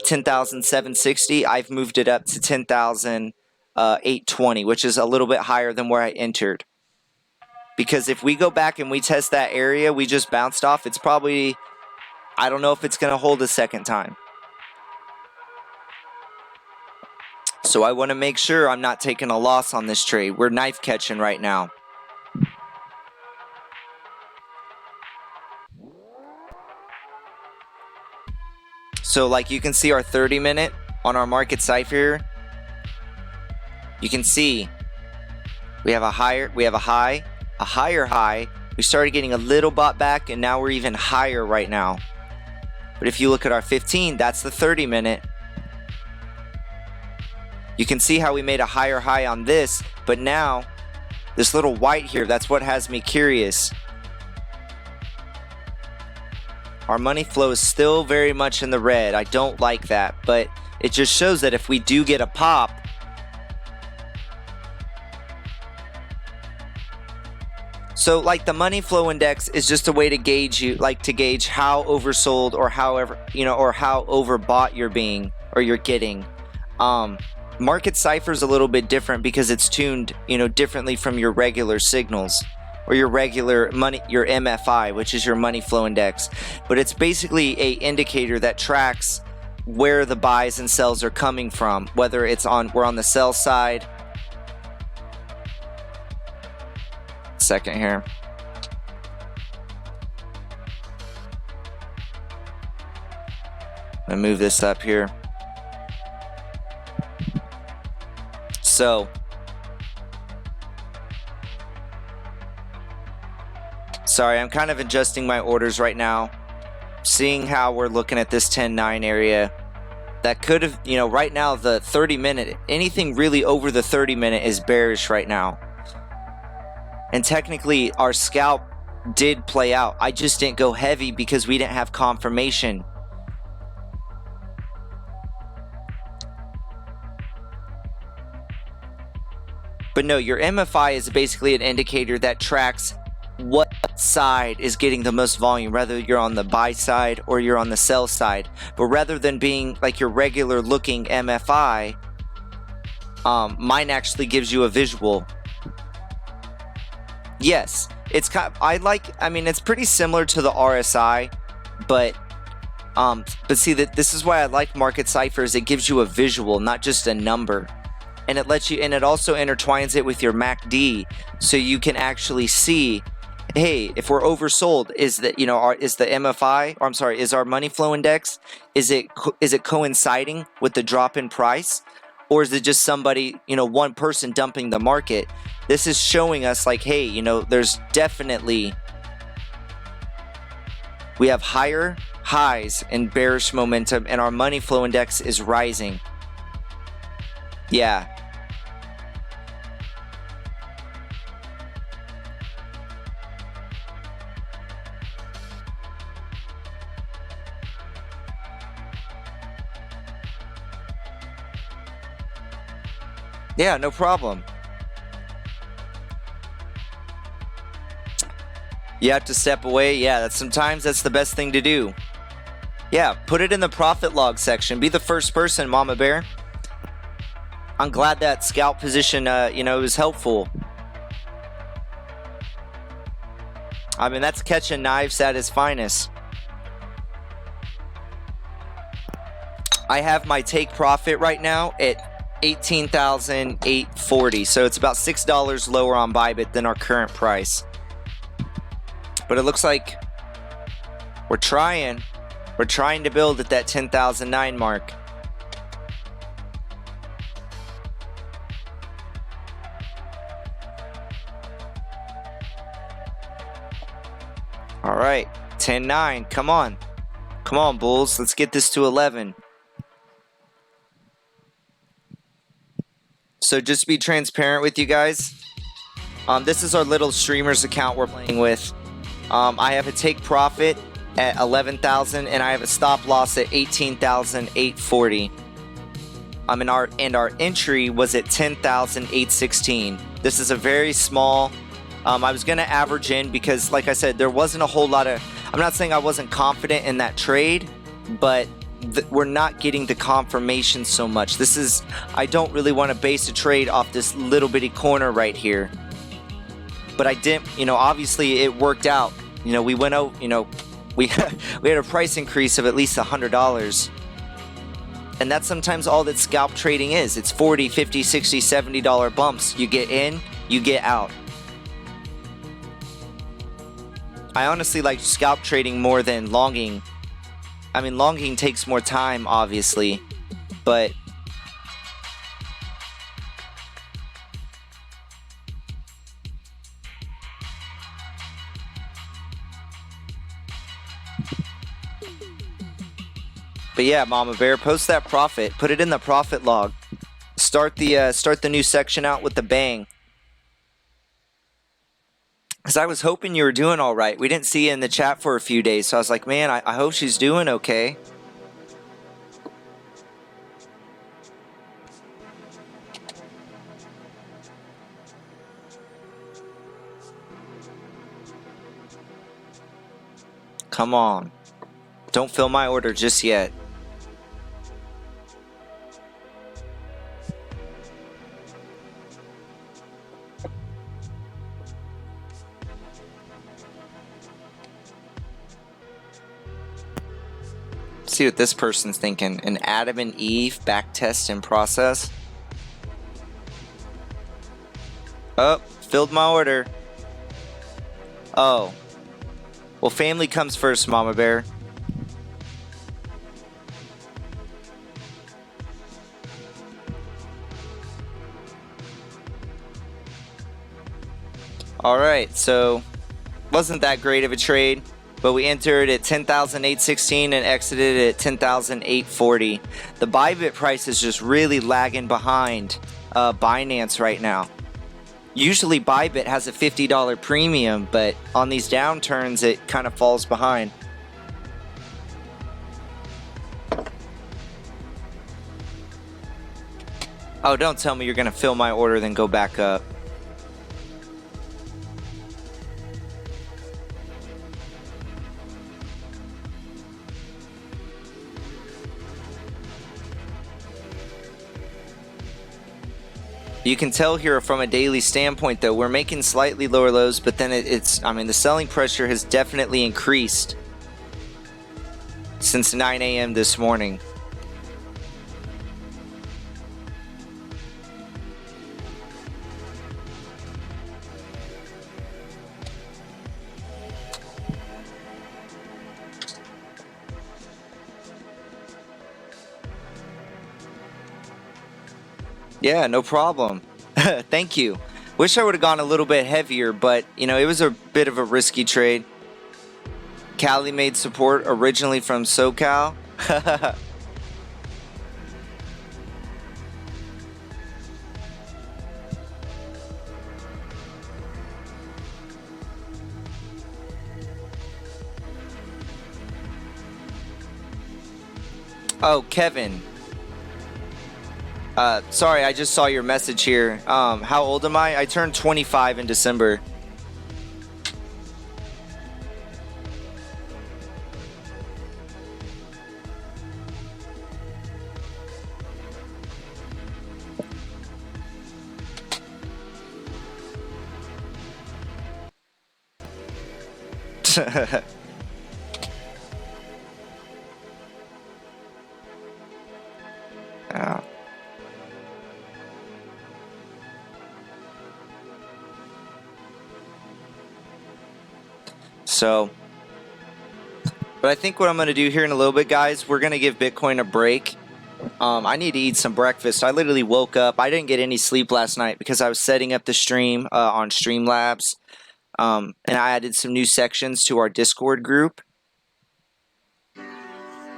10,760. I've moved it up to 10,820, which is a little bit higher than where I entered. Because if we go back and we test that area we just bounced off, it's probably, I don't know if it's going to hold a second time. So I want to make sure I'm not taking a loss on this trade. We're knife catching right now. So like you can see our 30-minute on our market Cipher. You can see we have a higher high. We started getting a little bought back and now we're even higher right now. But if you look at our 15, that's the 30-minute. You can see how we made a higher high on this, but now this little white here, that's what has me curious. Our money flow is still very much in the red. I don't like that, but it just shows that if we do get a pop, so like the money flow index is just a way to gauge gauge how oversold or however, or how overbought you're being or you're getting. Market Cipher is a little bit different because it's tuned, differently from your regular signals or your regular your MFI, which is your money flow index. But it's basically a indicator that tracks where the buys and sells are coming from, whether it's we're on the sell side. Second here. I'm gonna move this up here. So sorry, I'm kind of adjusting my orders right now, seeing how we're looking at this 10-9 area. That could have, right now the 30-minute, anything really over the 30-minute is bearish right now. And technically our scalp did play out. I just didn't go heavy because we didn't have confirmation. But no, your MFI is basically an indicator that tracks what side is getting the most volume, whether you're on the buy side or you're on the sell side. But rather than being like your regular looking MFI, mine actually gives you a visual. Yes, it's it's pretty similar to the RSI, but see that this is why I like Market Cipher, is it gives you a visual, not just a number. And it lets you, and it also intertwines it with your MACD, so you can actually see, hey, if we're oversold, is that is the MFI, or I'm sorry, is our money flow index, is it coinciding with the drop in price, or is it just somebody, one person dumping the market? This is showing us like, hey, there's definitely, we have higher highs in bearish momentum, and our money flow index is rising. Yeah. Yeah, no problem. You have to step away. Yeah, sometimes that's the best thing to do. Yeah, put it in the profit log section. Be the first person, Mama Bear. I'm glad that scalp position, was helpful. I mean, that's catching knives at its finest. I have my take profit right now at 18,840, so it's about $6 lower on Bybit than our current price. But it looks like we're trying to build at that 10,009 mark. All right, 10-9, come on, bulls, let's get this to 11. So just to be transparent with you guys, this is our little streamers account we're playing with. I have a take profit at 11,000 and I have a stop loss at 18,840. And our entry was at 10,816. This is a very small. I was gonna average in because, like I said, there wasn't a whole lot of. I'm not saying I wasn't confident in that trade, but we're not getting the confirmation so much. This is, I don't really want to base a trade off this little bitty corner right here. But I didn't, you know, obviously it worked out. You know, we went out, you know, we had a price increase of at least $100. And that's sometimes all that scalp trading is. It's $40, $50, $60, $70 bumps. You get in, you get out. I honestly like scalp trading more than longing. I mean, longing takes more time, obviously, but yeah, Mama Bear, post that profit. Put it in the profit log. Start the new section out with the bang. Because I was hoping you were doing all right. We didn't see you in the chat for a few days, so I was like, man, I hope she's doing okay. Come on. Don't fill my order just yet. See what this person's thinking. An Adam and Eve backtest in process. Oh, filled my order. Oh. Well, family comes first, Mama Bear. Alright, so wasn't that great of a trade. But we entered at 10,816 and exited at 10,840. The Bybit price is just really lagging behind Binance right now. Usually Bybit has a $50 premium, but on these downturns it kind of falls behind. Oh, don't tell me you're going to fill my order then go back up. You can tell here from a daily standpoint though, we're making slightly lower lows, but then I mean, the selling pressure has definitely increased since 9 a.m. this morning. Yeah, no problem. Thank you. Wish I would have gone a little bit heavier, but, you know, it was a bit of a risky trade. Cali made support originally from SoCal. Oh, Kevin. Sorry, I just saw your message here. How old am I? I turned 25 in December. Yeah. So, but I think what I'm going to do here in a little bit, guys, we're going to give Bitcoin a break. I need to eat some breakfast. I literally woke up. I didn't get any sleep last night because I was setting up the stream on Streamlabs. And I added some new sections to our Discord group.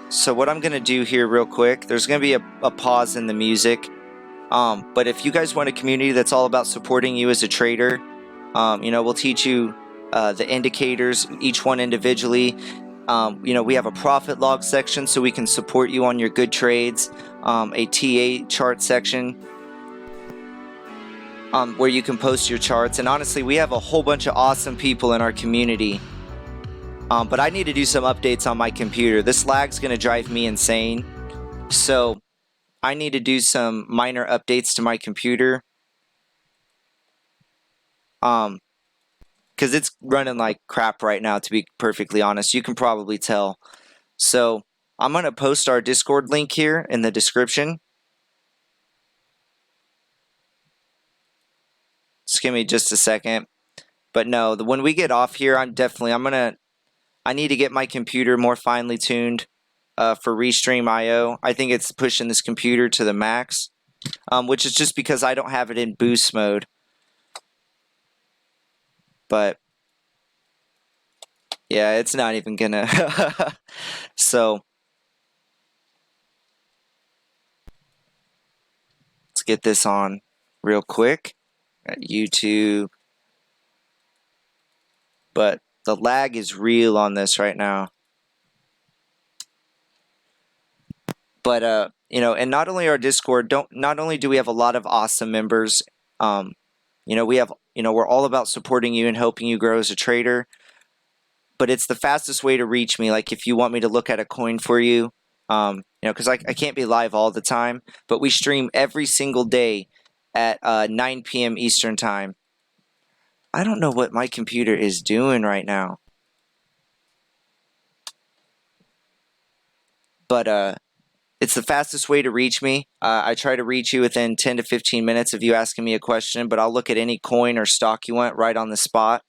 So what I'm going to do here real quick, there's going to be a pause in the music. But if you guys want a community that's all about supporting you as a trader, you know, we'll teach you the indicators, each one individually. You know, we have a profit log section so we can support you on your good trades, a TA chart section where you can post your charts. And honestly, we have a whole bunch of awesome people in our community. But I need to do some updates on my computer. This lag's going to drive me insane. So I need to do some minor updates to my computer. Because it's running like crap right now, to be perfectly honest. You can probably tell. So I'm going to post our Discord link here in the description. Just give me just a second. But no, when we get off here, I need to get my computer more finely tuned for Restream IO. I think it's pushing this computer to the max, which is just because I don't have it in boost mode. But yeah, it's not even gonna. So let's get this on real quick at YouTube. But the lag is real on this right now. But you know, and not only our Discord, not only do we have a lot of awesome members, you know, we're all about supporting you and helping you grow as a trader. But it's the fastest way to reach me. Like if you want me to look at a coin for you, you know, because I can't be live all the time, but we stream every single day at 9 p.m. Eastern time. I don't know what my computer is doing right now. But it's the fastest way to reach me. I try to reach you within 10 to 15 minutes of you asking me a question, but I'll look at any coin or stock you want right on the spot.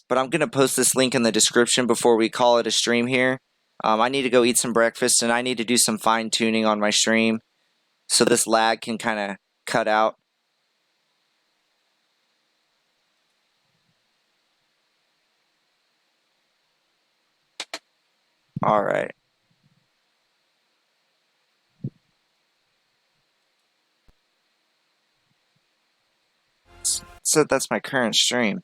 But I'm going to post this link in the description before we call it a stream here. I need to go eat some breakfast, and I need to do some fine-tuning on my stream so this lag can kind of cut out. All right. So that's my current stream.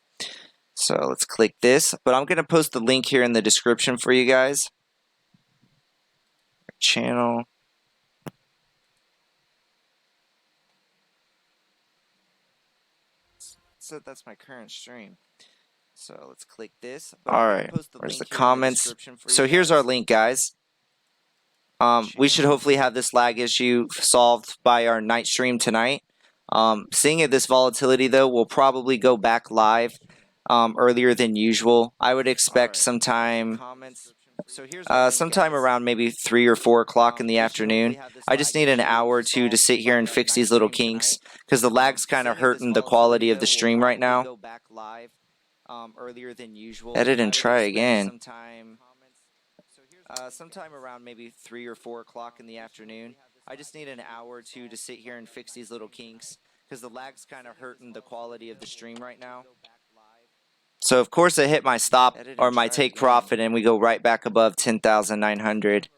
So let's click this, but I'm going to post the link here in the description for you guys. Channel. So that's my current stream. So let's click this. All right, where's the comments? So here's our link, guys. We should hopefully have this lag issue solved by our night stream tonight. Seeing at this volatility, though, we'll probably go back live earlier than usual. I would expect sometime around maybe 3 or 4 o'clock in the afternoon. I just need an hour or two to sit here and fix these little kinks because the lag's kind of hurting the quality of the stream right now. Edit and try again. Sometime around maybe 3 or 4 o'clock in the afternoon. I just need an hour or two to sit here and fix these little kinks because the lag's kind of hurting the quality of the stream right now. So of course I hit my stop or my take profit and we go right back above 10,900.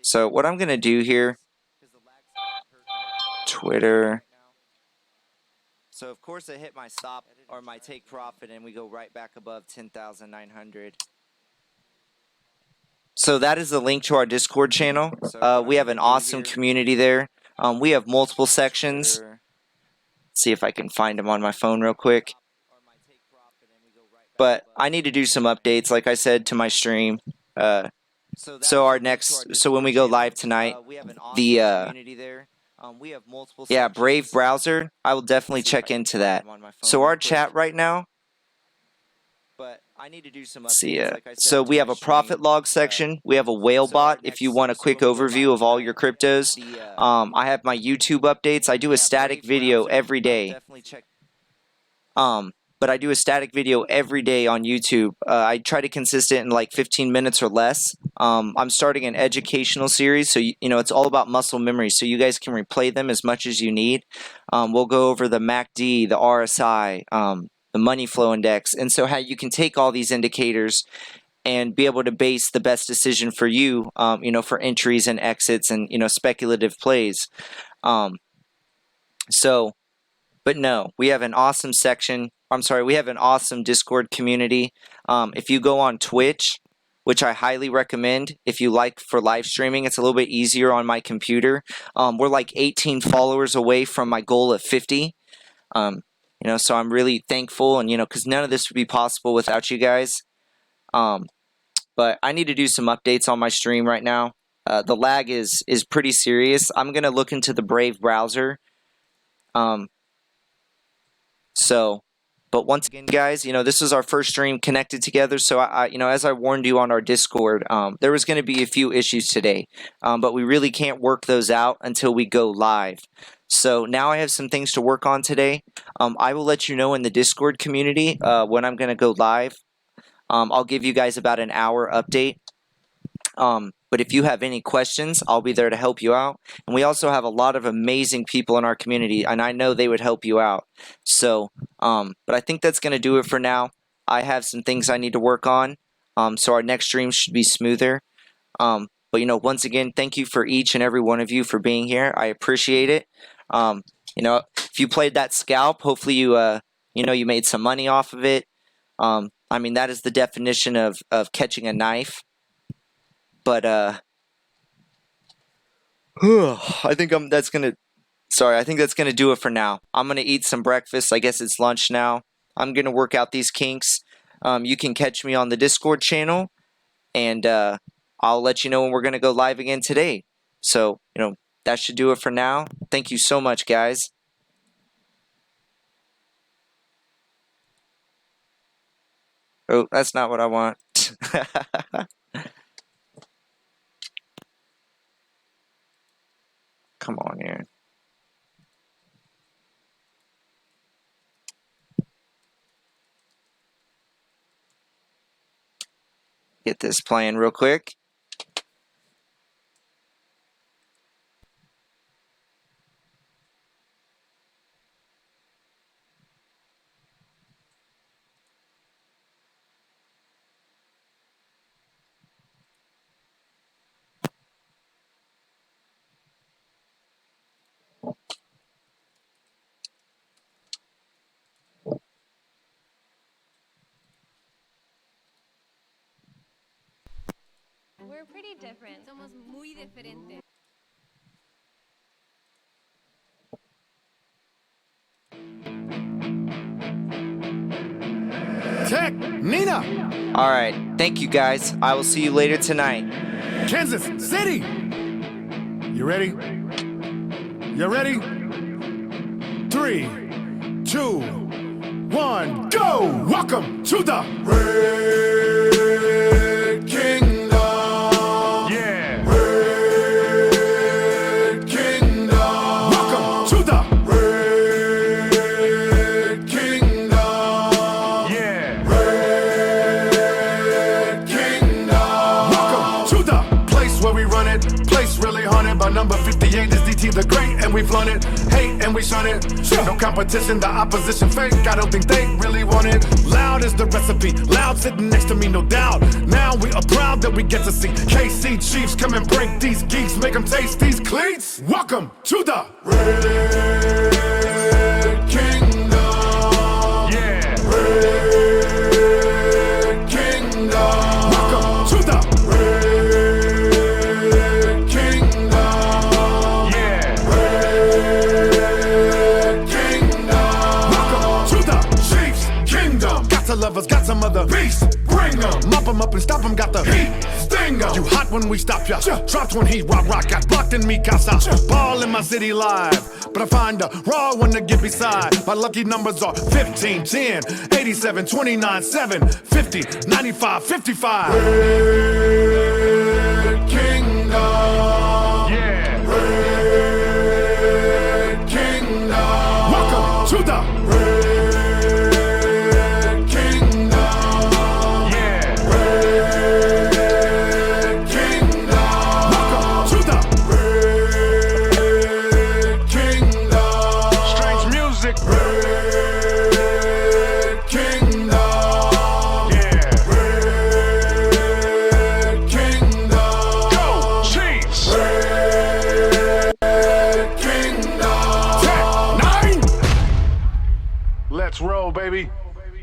So what I'm going to do here, Twitter. So of course I hit my stop or my take profit and we go right back above 10,900. So that is the link to our Discord channel. We have an awesome community there. We have multiple sections. Let's see if I can find them on my phone real quick. But I need to do some updates, like I said, to my stream. So when we go live tonight, Brave browser, I will definitely check into that. So our chat right now. So we have a profit log section. We have a whale bot if you want a quick overview of all your cryptos. I have my YouTube updates. I do a static video every day. But I do a static video every day on YouTube. I try to consistent in like 15 minutes or less. I'm starting an educational series, so you know it's all about muscle memory, so you guys can replay them as much as you need. We'll go over the MACD, the RSI, the money flow index, and so how you can take all these indicators and be able to base the best decision for you, you know, for entries and exits and, you know, speculative plays. But no, we have an awesome section. We have an awesome Discord community. If you go on Twitch, which I highly recommend if you like for live streaming, it's a little bit easier on my computer. We're like 18 followers away from my goal of 50. So I'm really thankful, and because none of this would be possible without you guys. But I need to do some updates on my stream right now. The lag is pretty serious. I'm gonna look into the Brave browser. But once again, guys, this is our first stream connected together. So I as I warned you on our Discord, there was going to be a few issues today, but we really can't work those out until we go live. So now I have some things to work on today. I will let you know in the Discord community when I'm going to go live. I'll give you guys about an hour update. But if you have any questions, I'll be there to help you out. And we also have a lot of amazing people in our community, and I know they would help you out. So, but I think that's going to do it for now. I have some things I need to work on, so our next stream should be smoother. But, once again, thank you for each and every one of you for being here. I appreciate it. If you played that scalp, hopefully you made some money off of it. That is the definition of catching a knife. But I think that's gonna do it for now. I'm gonna eat some breakfast. I guess it's lunch now. I'm gonna work out these kinks. You can catch me on the Discord channel, and I'll let you know when we're gonna go live again today. So that should do it for now. Thank you so much, guys. Oh, that's not what I want. Come on here. Get this playing real quick. We're pretty different. Somos muy diferentes. Tech, Nina. All right. Thank you, guys. I will see you later tonight. Kansas City. You ready? You ready? 3, 2, 1, go! Welcome to the Red Kingdom. Yeah. Red Kingdom. Welcome to the Red Kingdom. Yeah. Red Kingdom. Welcome to the place where we run it. Place really haunted by number 58 is DT the Great, and we flaunt it. Hate and we shun it. No competition, the opposition fake. I don't think they really want it. Loud is the recipe. Loud sitting next to me, no doubt. Now we are proud that we get to see KC Chiefs come and break these geeks, make them taste these cleats. Welcome to the Red Kingdom. Yeah. Red Kingdom. Welcome to the Red Kingdom. Yeah. Red Kingdom. Welcome to the Chiefs Kingdom. Got to lovers, got some other beasts. Bring them, mop them up and stop them. Got the heat, sting them. You hot when we stop ya. Dropped when he rock. Got blocked in me casa. Ball in my city live, but I find a raw one to get beside. My lucky numbers are 15, 10, 87, 29, 7, 50, 95, 55. Red Kingdom. Yeah. Red Kingdom. Welcome to the Red Kingdom. Yeah. Red Kingdom. Welcome to the Red Kingdom. Strange music. Red Kingdom. Yeah. Red Kingdom. Go Chiefs. Red Kingdom. 10, 9. Let's roll, baby.